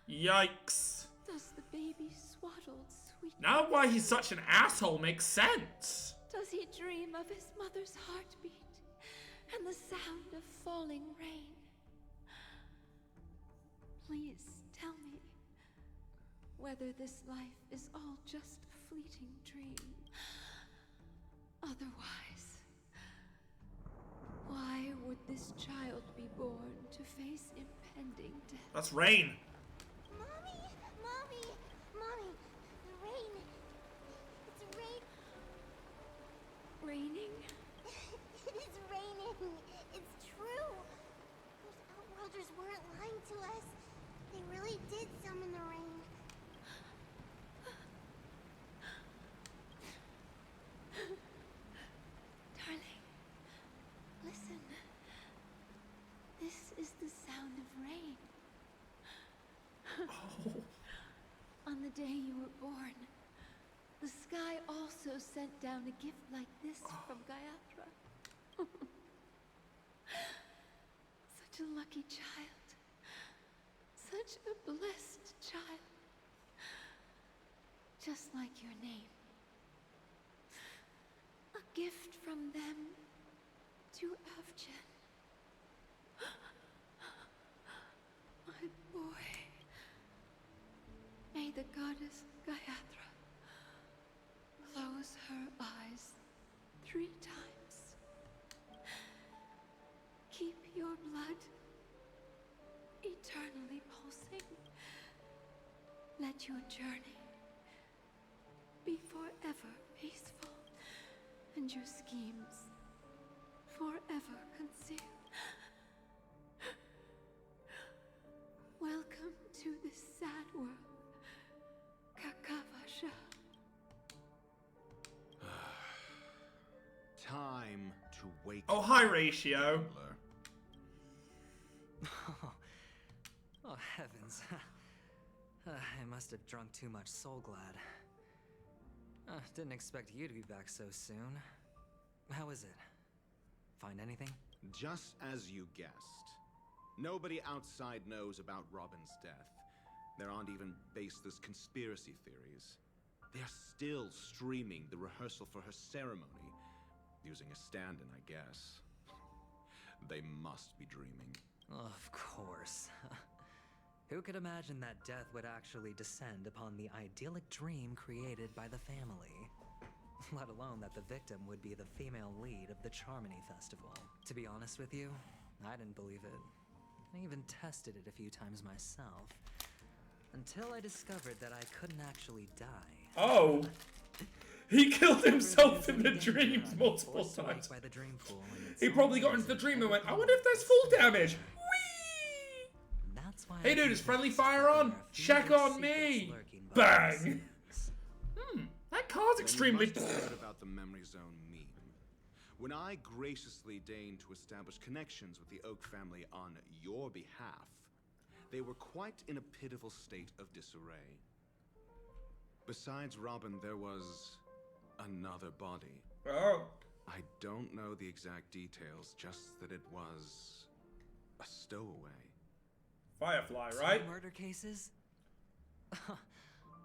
Yikes. Does the baby swaddled sweet? Now why he's such an asshole makes sense. Does he dream of his mother's heartbeat and the sound of falling rain? Please tell me whether this life is all just a fleeting dream. Otherwise, why would this child be born to face impending death? That's Rain. Mommy! Mommy! Mommy! The rain! It's rain! Raining? It is raining! It's true! Those Outworlders weren't lying to us. They really did summon the rain. Darling, listen. This is the sound of rain. On the day you were born, the sky also sent down a gift like this from Gaiathra. Such a lucky child. Such a blessed child. Just like your name. A gift from them to Avjen. My boy. May the goddess Gaiathra close her eyes 3 times. Keep your blood eternally pulsing. Let your journey be forever peaceful, and your schemes forever concealed. Welcome to this sad world, Kakavasha. Time to wake Oh, hi, Ratio. Oh, heavens. I must have drunk too much Soul Glad. Didn't expect you to be back so soon. How is it? Find anything? Just as you guessed. Nobody outside knows about Robin's death. There aren't even baseless conspiracy theories. They're still streaming the rehearsal for her ceremony, using a stand-in, I guess. They must be dreaming. Of course. Who could imagine that death would actually descend upon the idyllic dream created by the family? let alone that the victim would be the female lead of the Charmony Festival. To be honest with you, I didn't believe it. I even tested it a few times myself. Until I discovered that I couldn't actually die. Oh! He killed himself in the dreams multiple times. By the dream pool, He probably got into the dream and went, I wonder if there's full damage. Whee! That's why Hey dude, is friendly fire on? Check on me! Bang! That car's extremely... You must have heard about the Memory Zone meme. When I graciously deigned to establish connections with the Oak family on your behalf, they were quite in a pitiful state of disarray. Besides Robin, there was another body. Oh. I don't know the exact details, just that it was a stowaway. Firefly, right? 2 murder cases?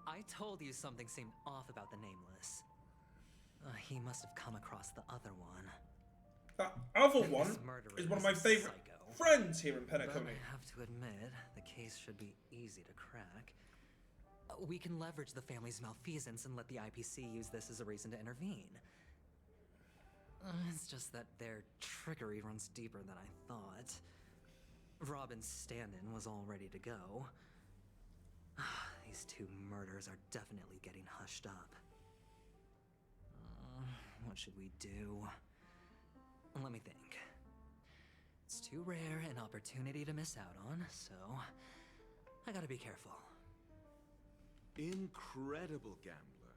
I told you something seemed off about the Nameless. He must have come across the other one. That other one is one of my favorite friends here in Penacony. But I have to admit, the case should be easy to crack. We can leverage the family's malfeasance and let the IPC use this as a reason to intervene. It's just that their trickery runs deeper than I thought. Robin's stand-in was all ready to go. These 2 murders are definitely getting hushed up. What should we do? Let me think. It's too rare an opportunity to miss out on, so I gotta be careful. Incredible gambler.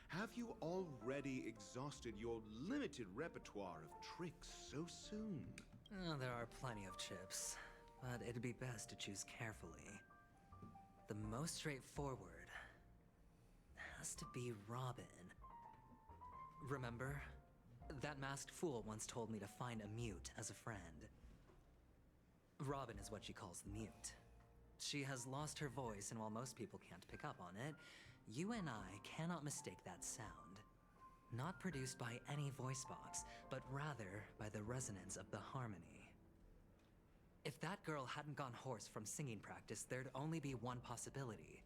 Have you already exhausted your limited repertoire of tricks so soon? There are plenty of chips, but it'd be best to choose carefully. The most straightforward has to be Robin. Remember? That masked fool once told me to find a mute as a friend. Robin is what she calls the mute. She has lost her voice, and while most people can't pick up on it, you and I cannot mistake that sound. Not produced by any voice box, but rather by the resonance of the harmony. If that girl hadn't gone hoarse from singing practice, there'd only be one possibility.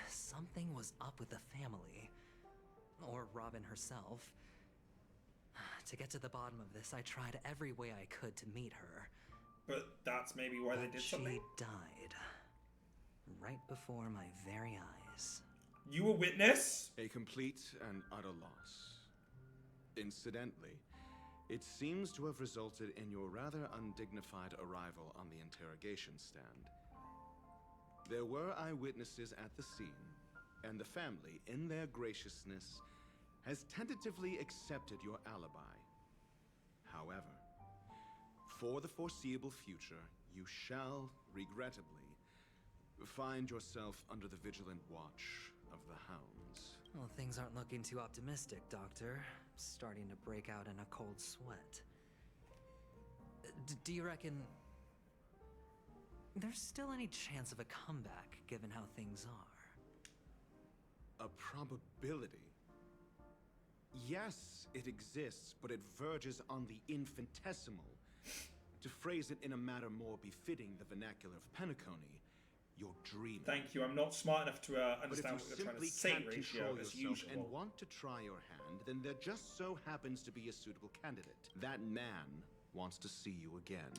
Something was up with the family. Or Robin herself. To get to the bottom of this, I tried every way I could to meet her. But that's maybe why they did something. She died. Right before my very eyes. You a witness? A complete and utter loss. Incidentally, it seems to have resulted in your rather undignified arrival on the interrogation stand. There were eyewitnesses at the scene, and the family, in their graciousness, has tentatively accepted your alibi. However, for the foreseeable future, you shall, regrettably, find yourself under the vigilant watch of the hounds. Well, things aren't looking too optimistic, Doctor. I'm starting to break out in a cold sweat. Do you reckon there's still any chance of a comeback, given how things are? A probability? Yes, it exists, but it verges on the infinitesimal. To phrase it in a manner more befitting the vernacular of Penacony, you're dreaming. Thank you, I'm not smart enough to understand what you're trying to say, Ratio, Ratio, as usual. And want to try your hand, then there just so happens to be a suitable candidate. That man wants to see you again.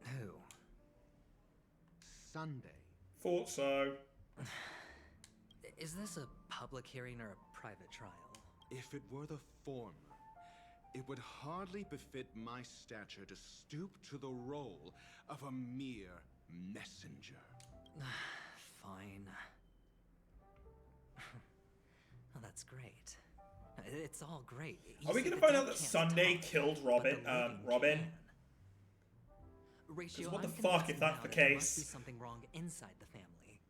Who? Sunday. Thought so. Is this a public hearing or a private trial? If it were the former, it would hardly befit my stature to stoop to the role of a mere messenger. Fine. Oh, that's great. It's all great. Are we gonna find out that Sunday killed Robin? Robin? Ratio, what the I'm fuck if that's the convinced now that there must case? be something wrong inside the family.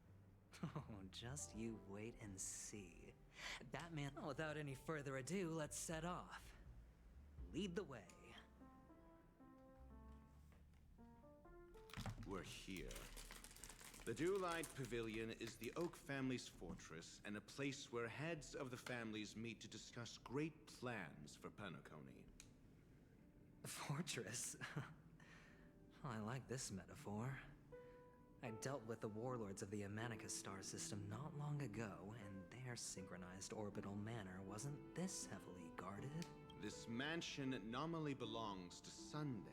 Oh, just you wait and see. Batman. Oh, without any further ado, let's set off. Lead the way. We're here. The Dewlight Pavilion is the Oak family's fortress and a place where heads of the families meet to discuss great plans for Penacony. Fortress? I like this metaphor. I dealt with the warlords of the Amanicus star system not long ago, and their synchronized orbital manor wasn't this heavily guarded. This mansion nominally belongs to Sunday,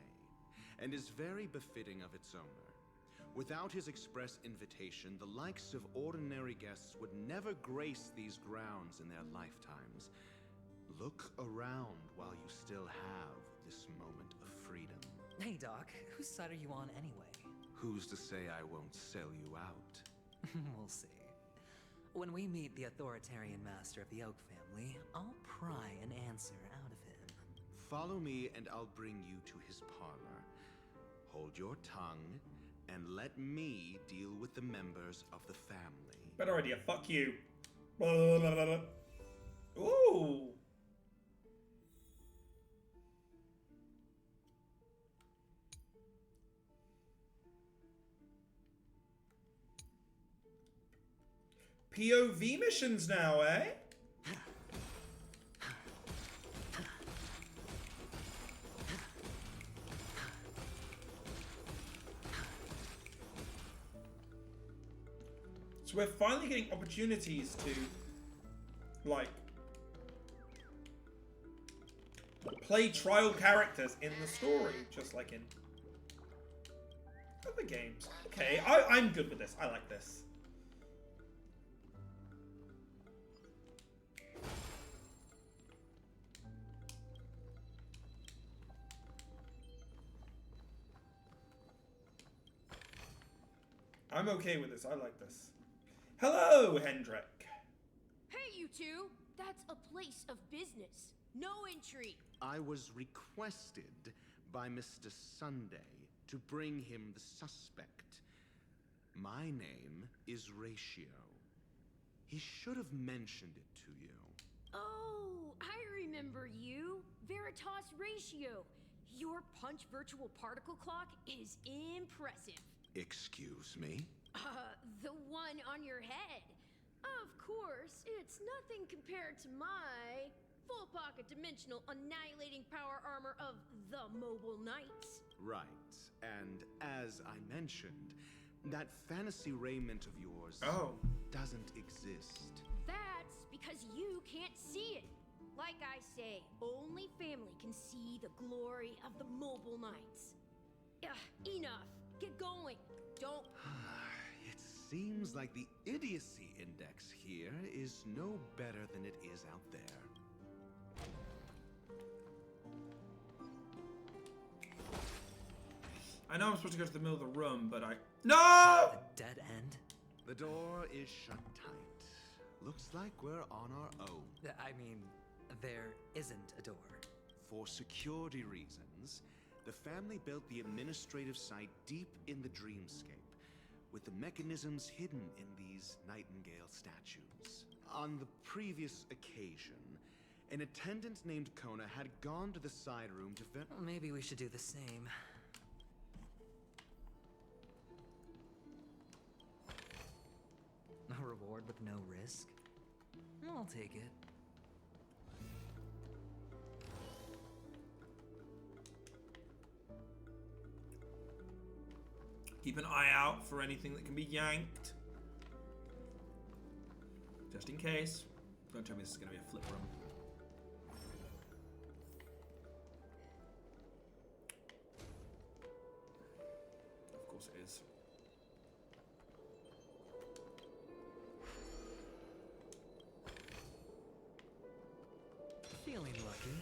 and is very befitting of its owner. Without his express invitation, the likes of ordinary guests would never grace these grounds in their lifetimes. Look around while you still have this moment of freedom. Hey, Doc, whose side are you on anyway? Who's to say I won't sell you out? We'll see. When we meet the authoritarian master of the Oak family, I'll pry an answer out of him. Follow me and I'll bring you to his parlor. Hold your tongue and let me deal with the members of the family. Better idea. Fuck you. Blah, blah, blah, blah. Ooh. POV missions now, eh? So we're finally getting opportunities to, like, play trial characters in the story, just like in other games. Okay, I'm good with this. I like this. I'm okay with this. I like this. Hello, Hendrik. Hey, you two! That's a place of business. No entry. I was requested by Mr. Sunday to bring him the suspect. My name is Ratio. He should have mentioned it to you. Oh, I remember you. Veritas Ratio. Your punch virtual particle clock is impressive. Excuse me? The one on your head. Of course, it's nothing compared to my full pocket dimensional annihilating power armor of the Mobile Knights. Right. And as I mentioned, that fantasy raiment of yours doesn't exist. That's because you can't see it. Like I say, only family can see the glory of the Mobile Knights. Enough. Get going. Don't. It seems like the idiocy index here is no better than it is out there. I know I'm supposed to go to the middle of the room, but No! A dead end? The door is shut tight. Looks like we're on our own. I mean, there isn't a door. For security reasons, the family built the administrative site deep in the dreamscape, with the mechanisms hidden in these Nightingale statues. On the previous occasion, an attendant named Kona had gone to the side room to Well, maybe we should do the same. A reward with no risk? I'll take it. Keep an eye out for anything that can be yanked. Just in case. Don't tell me this is going to be a flip room. Of course it is. Feeling lucky.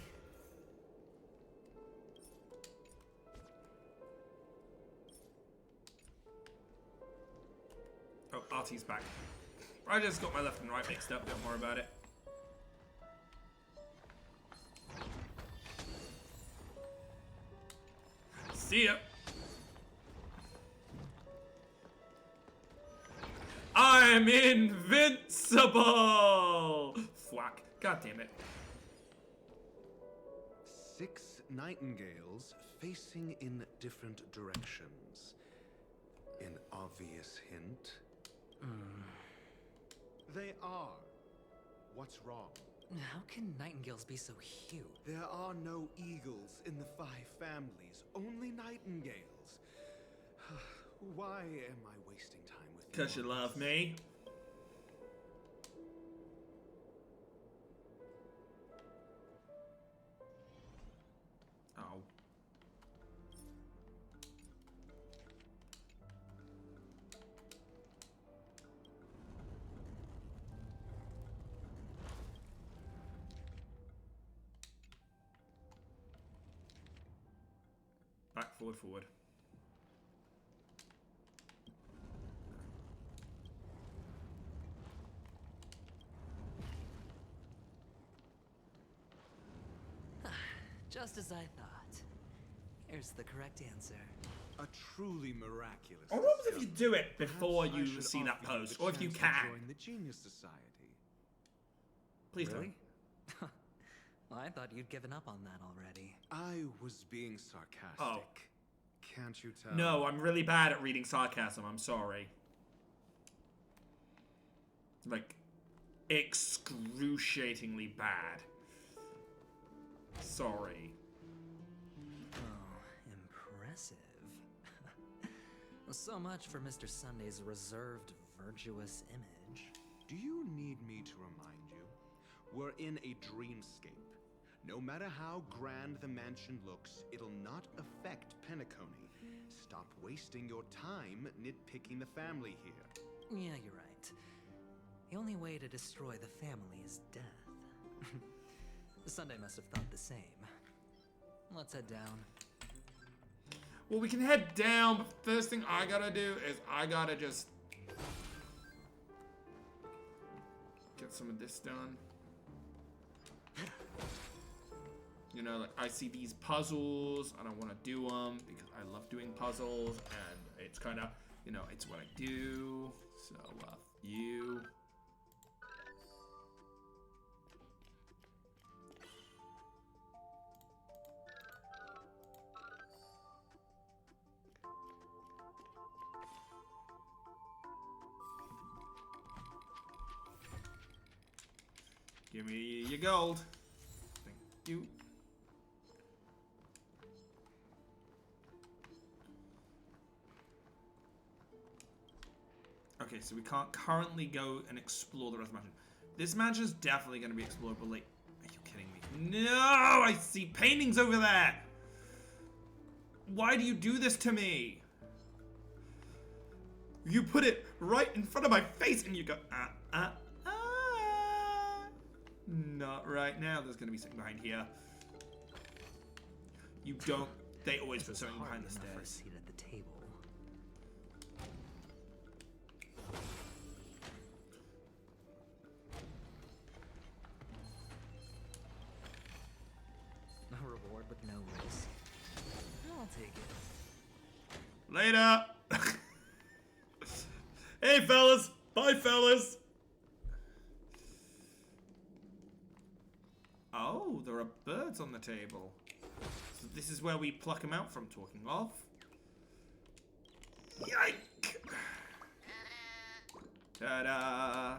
Oh, Artie's back. I just got my left and right mixed up, don't worry about it. See ya! I'm invincible! Thwack. God damn it. 6 nightingales facing in different directions. An obvious hint. They are. What's wrong? How can nightingales be so huge? There are no eagles in the 5 families, only nightingales. Why am I wasting time with you? Because you love me. Oh. Back, forward, forward. Just as I thought. Here's the correct answer. A truly miraculous. Or what if you do it before Perhaps I you should see that offer you post, the or if you chance to can. join the Genius Society. Please Really? Well, I thought you'd given up on that already. I was being sarcastic. Oh. Can't you tell? No, I'm really bad at reading sarcasm. I'm sorry. Like, excruciatingly bad. Sorry. Oh, impressive. So much for Mr. Sunday's reserved, virtuous image. Do you need me to remind you? We're in a dreamscape. No matter how grand the mansion looks, it'll not affect Penacony. Stop wasting your time nitpicking the family here. Yeah, you're right. The only way to destroy the family is death. Sunday must have thought the same. Let's head down. Well, we can head down, but first thing I gotta do is I gotta just get some of this done. You know, like, I see these puzzles, I don't want to do them because I love doing puzzles, and it's kind of, you know, it's what I do. So, you. Give me your gold. Thank you. Okay, so we can't currently go and explore the rest of the mansion. This mansion is definitely going to be explorable. Like, are you kidding me? No! I see paintings over there! Why do you do this to me? You put it right in front of my face and you go, Not right now. There's going to be something behind here. You don't... They always put something behind the stairs. Seat at the table. A reward with no risk. I'll take it. Later! Hey, fellas! Bye, fellas! Oh, there are birds on the table. So this is where we pluck them out from, talking of. Yike! Ta-da!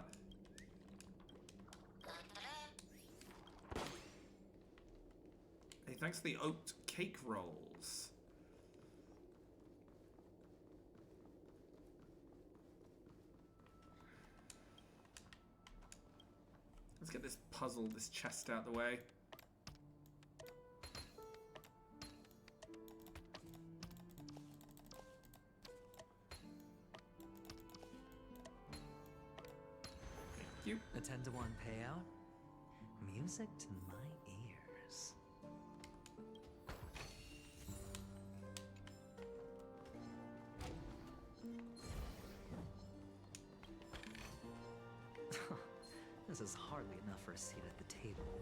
Hey, thanks for the oat cake rolls. Let's get this puzzle, this chest out the way. Thank you. A 10-to-1 payout. Music to my ears. This is hardly enough for a seat at the table.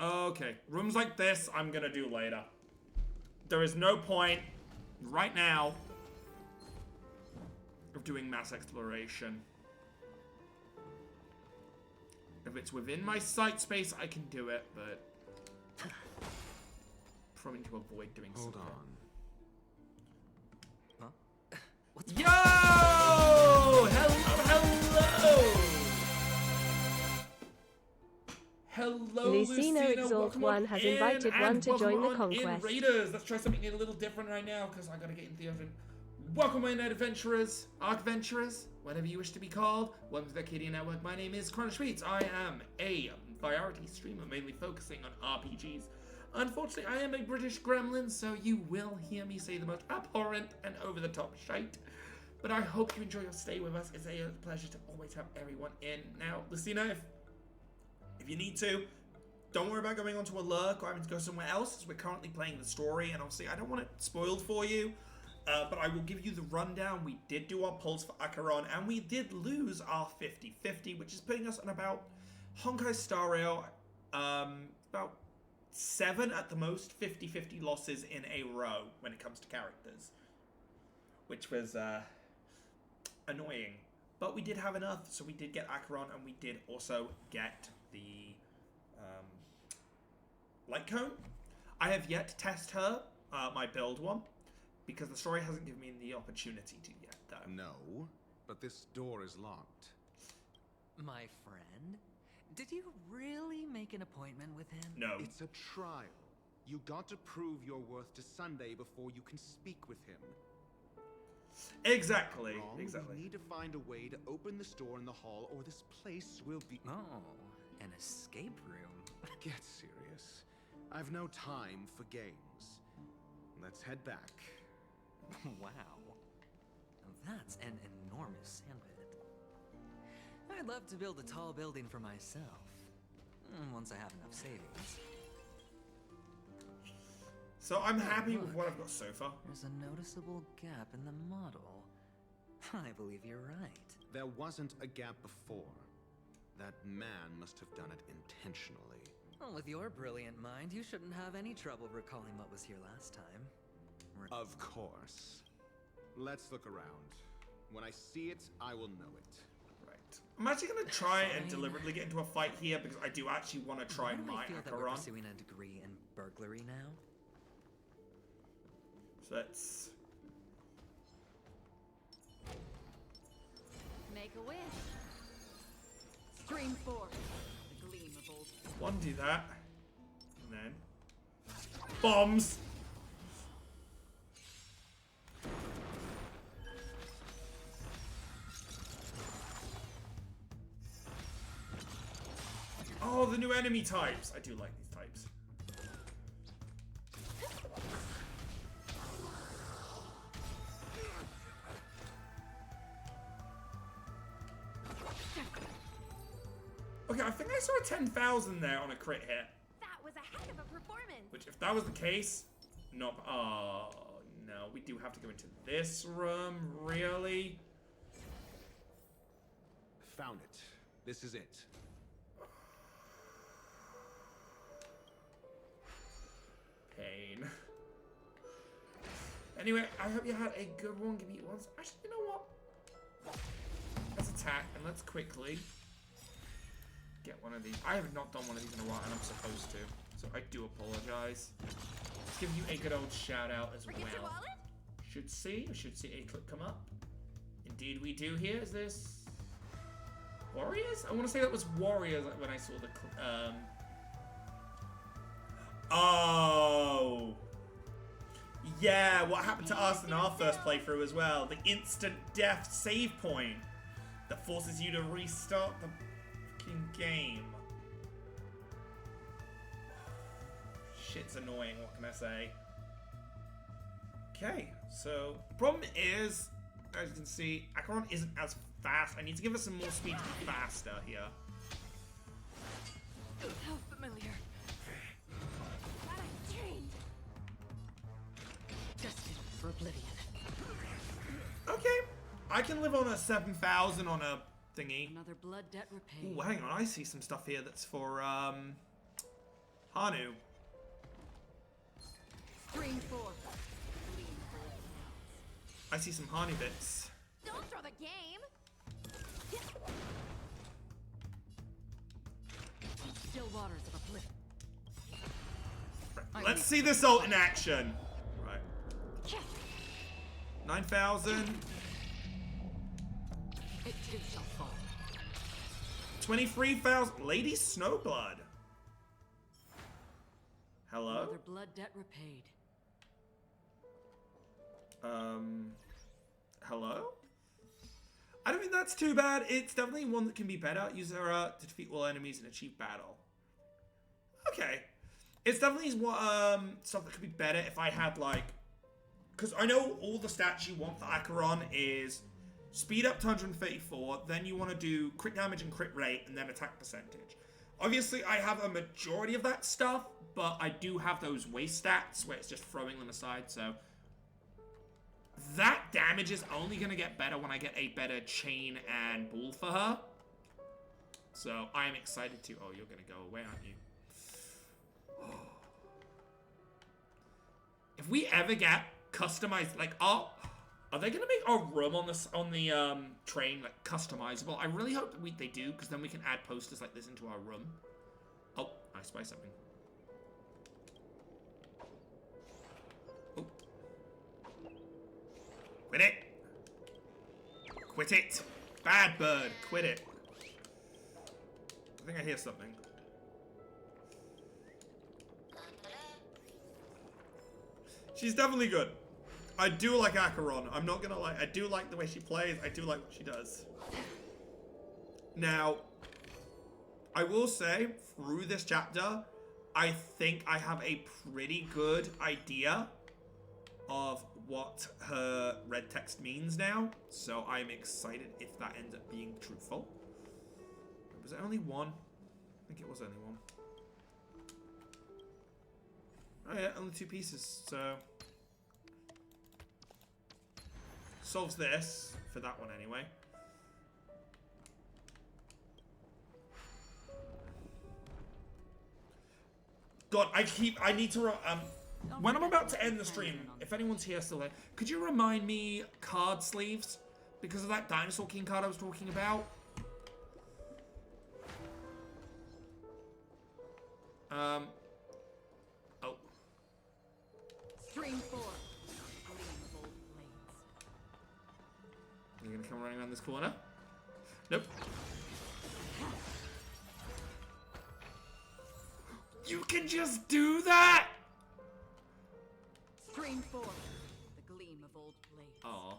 Okay, rooms like this I'm gonna do later. There is no point right now of doing mass exploration. If it's within my sight space, I can do it, but probably to avoid doing Hold something. on. Huh? What's Yo! Hello, hello! Hello, Lucino Lucina. Exalt Welcome 1 on has in, invited and one to welcome join the on conquest. In Raiders. Let's try something a little different right now because I gotta get into the oven. Welcome in, adventurers, arc-venturers, whatever you wish to be called. Welcome to the Arcadia Network. My name is Chrono Sweets. I am a variety streamer mainly focusing on RPGs. Unfortunately, I am a British gremlin, so you will hear me say the most abhorrent and over-the-top shite. But I hope you enjoy your stay with us. It's a pleasure to always have everyone in. Now, Lucina, if you need to, don't worry about going onto a lurk or having to go somewhere else, as we're currently playing the story, and obviously I don't want it spoiled for you. But I will give you the rundown. We did do our pulls for Acheron, and we did lose our 50-50, which is putting us on about Honkai Star Rail, about 7 at the most 50-50 losses in a row when it comes to characters, which was annoying. But we did have enough, so we did get Acheron, and we did also get the light cone. I have yet to test her, my build one, because the story hasn't given me the opportunity to yet, though. No, but this door is locked. My friend? Did you really make an appointment with him? No. It's a trial. You got to prove your worth to Sunday before you can speak with him. Exactly. Wrong. Exactly. We need to find a way to open this door in the hall, or this place will be... Oh, an escape room. Get serious. I've no time for games. Let's head back. Wow. Now that's an enormous sandpit. I'd love to build a tall building for myself. Once I have enough savings. So I'm happy with what I've got so far. There's a noticeable gap in the model. I believe you're right. There wasn't a gap before. That man must have done it intentionally. Well, with your brilliant mind, you shouldn't have any trouble recalling what was here last time. Of course. Let's look around. When I see it, I will know it. Right. I'm actually going to try and deliberately get into a fight here because I do actually want to try my feel that we're Acheron. pursuing a degree in burglary now. So let's... Make a wish. Stream forth. The gleam of old. One, do that. And then... bombs! Oh, the new enemy types. I do like these types. Okay, I think I saw a 10,000 there on a crit hit. That was a heck of a performance. Which, if that was the case, not... oh, no. We do have to go into this room. Really? Found it. This is it. Pain. Anyway, I hope you had a good one. Give me one. Actually, you know what? Let's attack and let's quickly get one of these. I have not done one of these in a while, and I'm supposed to, so I do apologize. Let's give you a good old shout out as well. Should see a clip come up. Indeed, we do. Here is this Warriors. I want to say that was Warriors when I saw the. Oh. Yeah, what happened to us in our first playthrough as well. The instant death save point that forces you to restart the fucking game. Shit's annoying, what can I say? Okay, so problem is, as you can see, Acheron isn't as fast. I need to give us some more speed to be faster here. How familiar. Destined for oblivion. Okay, I can live on a 7,000 on a thingy. Another blood debt repaid. Ooh, hang on, I see some stuff here that's for Hanu. Stream forth. I see some Hanu bits. Don't throw the game. Still waters of oblivion. Right, let's see this ult in action. Right. 9,000. It too shall fall. 23,000. Lady Snowblood. Hello? Another blood debt repaid. Hello? I don't think that's too bad. It's definitely one that can be better. Use her to defeat all enemies and achieve battle. Okay. It's definitely stuff that could be better if I had, like... Because I know all the stats you want for Acheron is speed up to 134, then you want to do crit damage and crit rate, and then attack percentage. Obviously, I have a majority of that stuff, but I do have those waste stats where it's just throwing them aside, so... That damage is only going to get better when I get a better chain and ball for her. So, I'm excited to... Oh, you're going to go away, aren't you? If we ever get customized... Like, are they going to make our room on the train, like, customizable? I really hope that they do, because then we can add posters like this into our room. Oh, I spy something. Quit it! Quit it! Bad bird! Quit it! I think I hear something. She's definitely good. I do like Acheron. I'm not gonna lie. I do like the way she plays. I do like what she does. Now, I will say, through this chapter, I think I have a pretty good idea of what her red text means now, so I'm excited if that ends up being truthful. Was it only one? I think it was only one. Oh yeah, only 2 pieces, so... Solves this, for that one anyway. God, I need to, when I'm about to end the stream, if anyone's here still there, could you remind me card sleeves? Because of that Dinosaur King card I was talking about. Oh. Stream 4. Are you gonna come running around this corner? Nope. You can just do that? Stream 4. The gleam of old blades. Aw.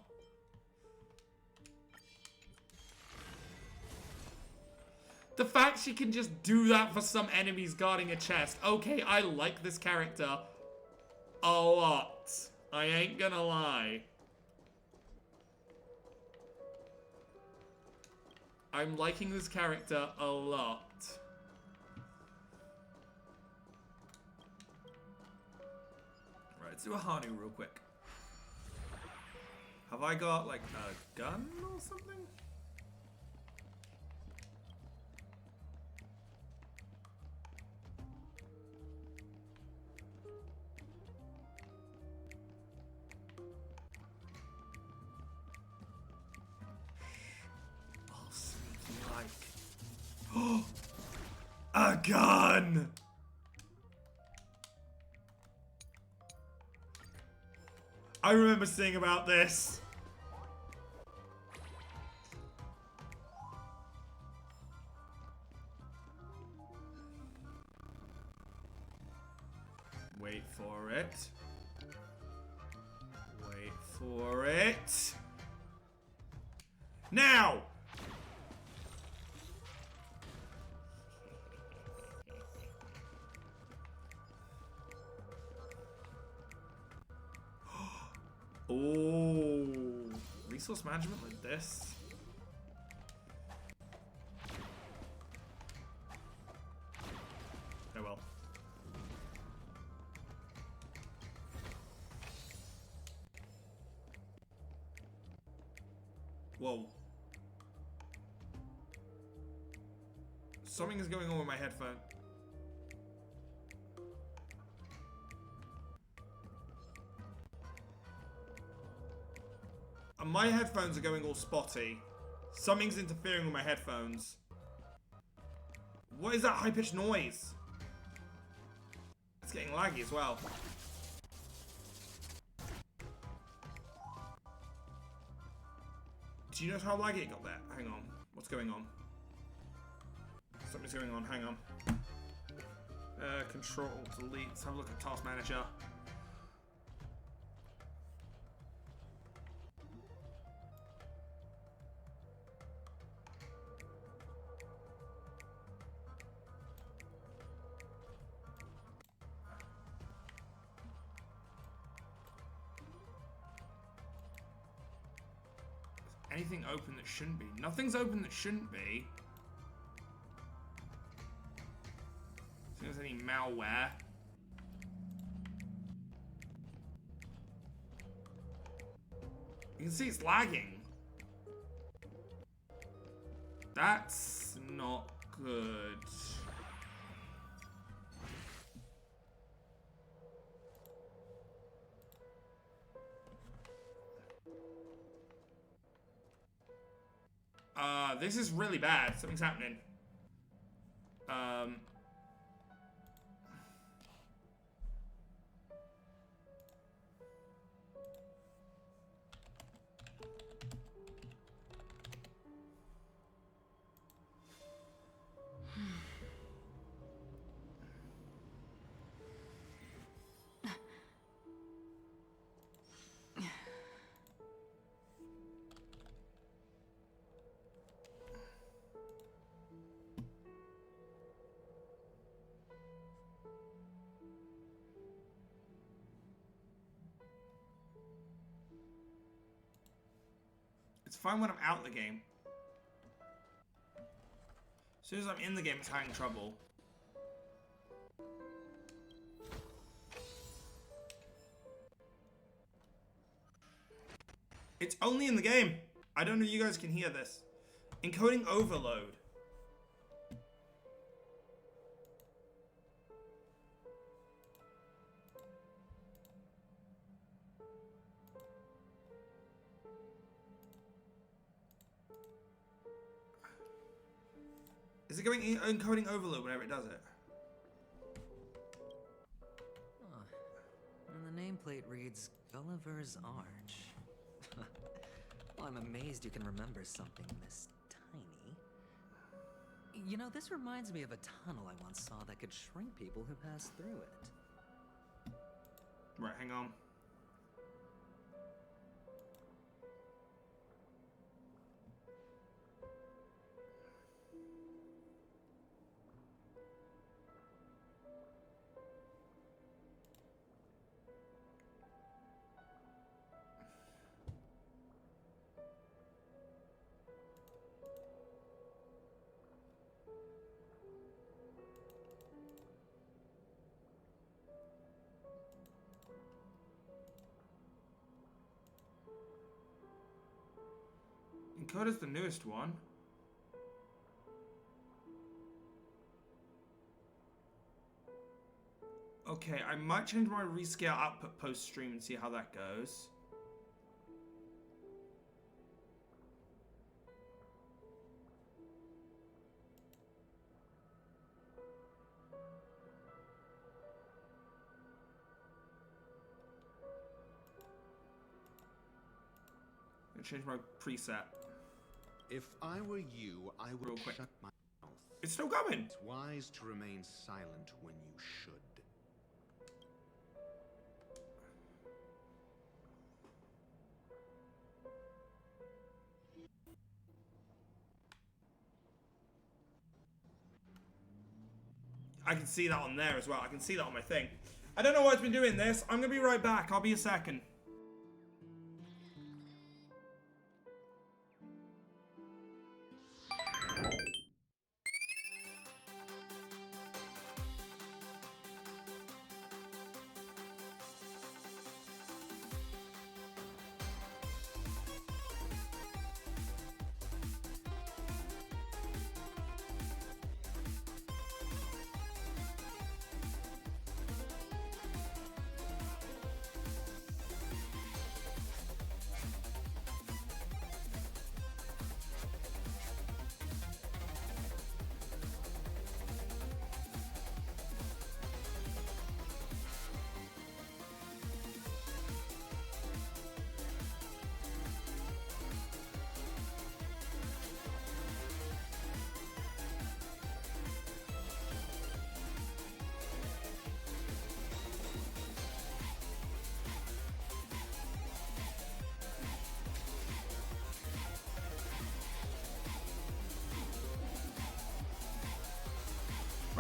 The fact she can just do that for some enemies guarding a chest. Okay, I like this character a lot. I ain't gonna lie. I'm liking this character a lot. Right, let's do a Hanu real quick. Have I got, like, a gun or something? A gun! I remember seeing about this. Wait for it. Wait for it. Now! Oh, resource management like this. Oh well. Whoa. Something is going on with my headphone. My headphones are going all spotty. Something's interfering with my headphones. What is that high-pitched noise? It's getting laggy as well. Do you notice how laggy it got there? Hang on. What's going on? Something's going on. Hang on. Control, delete. Let's have a look at Task Manager. Anything open that shouldn't be? Nothing's open that shouldn't be. See if there's any malware. You can see it's lagging. That's not good. This is really bad. Something's happening. It's fine when I'm out the game. As soon as I'm in the game, it's having trouble. It's only in the game. I don't know if you guys can hear this. Encoding overload. Is it going encoding overload whenever it does it? And the nameplate reads Gulliver's Arch. Well, I'm amazed you can remember something this tiny. You know, this reminds me of a tunnel I once saw that could shrink people who passed through it. Right, hang on. Encoder's the newest one. Okay, I might change my rescale output post stream and see how that goes. I'm gonna change my preset. If I were you, I would shut my mouth. It's still going. It's wise to remain silent when you should. I can see that on there as well. I can see that on my thing. I don't know why it's been doing this. I'm gonna be right back. I'll be a second.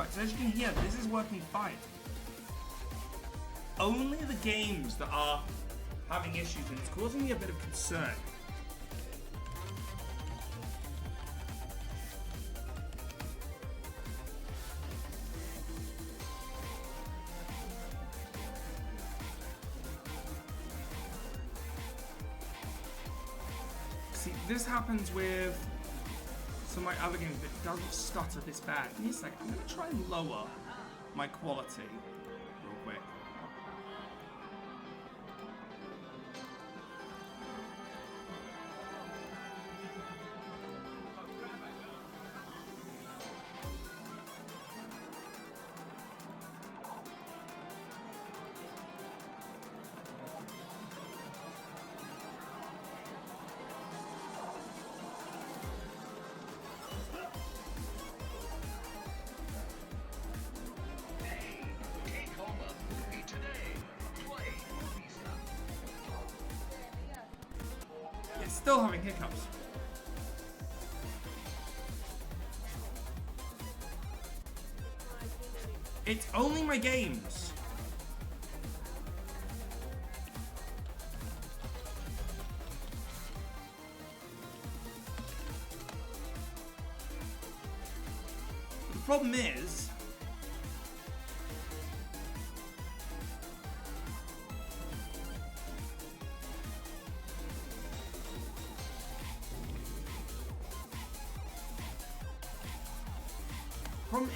Right, so as you can hear, this is working fine. Only the games that are having issues, and it's causing me a bit of concern. See, this happens with some of my other games, but it doesn't stutter this bad. Give me a second. I'm going to try and lower my quality real quick. Still having hiccups. It's only my games. The problem is,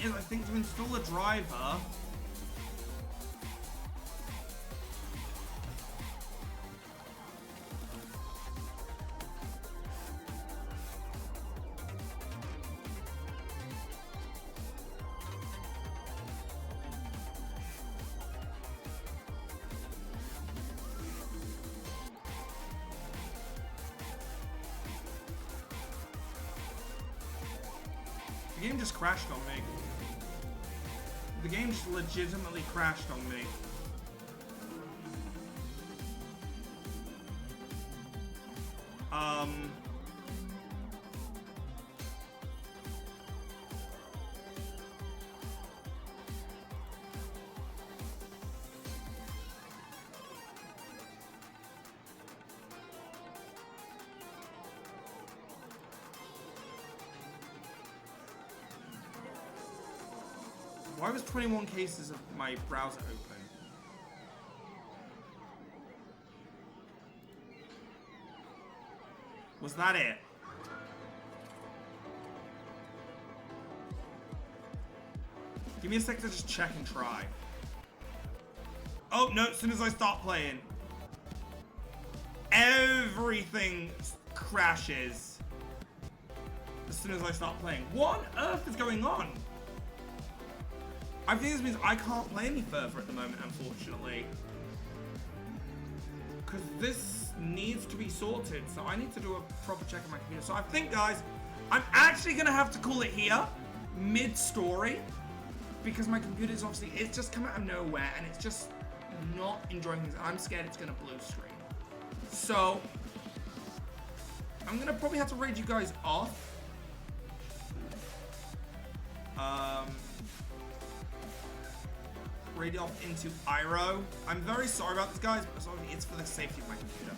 I think to install a driver, the game just crashed on me. The game just legitimately crashed on me. Why was 21 cases of my browser open? Was that it? Give me a sec to just check and try. Oh, no, as soon as I start playing, everything crashes. As soon as I start playing. What on earth is going on? I think this means I can't play any further at the moment, unfortunately. Because this needs to be sorted, so I need to do a proper check on my computer. So I think, guys, I'm actually going to have to call it here, mid-story, because my computer's obviously, it's just come out of nowhere, and it's just not enjoying things. I'm scared it's going to blue screen. So, I'm going to probably have to raid you guys off. Raid off into Iro. I'm very sorry about this, guys, but it's for the safety of my computer.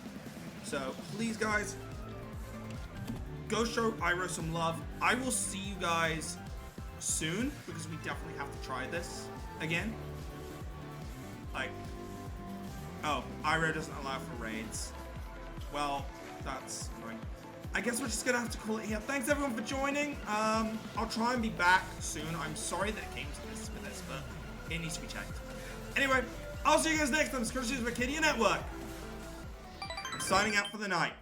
So, please, guys, go show Iro some love. I will see you guys soon, because we definitely have to try this again. Like, oh, Iro doesn't allow for raids. Well, that's annoying. I guess we're just gonna have to call it here. Thanks everyone for joining. I'll try and be back soon. I'm sorry that it came to this for this, but it needs to be checked. Anyway, I'll see you guys next time. It's Christians with Kidia Network. I'm signing out for the night.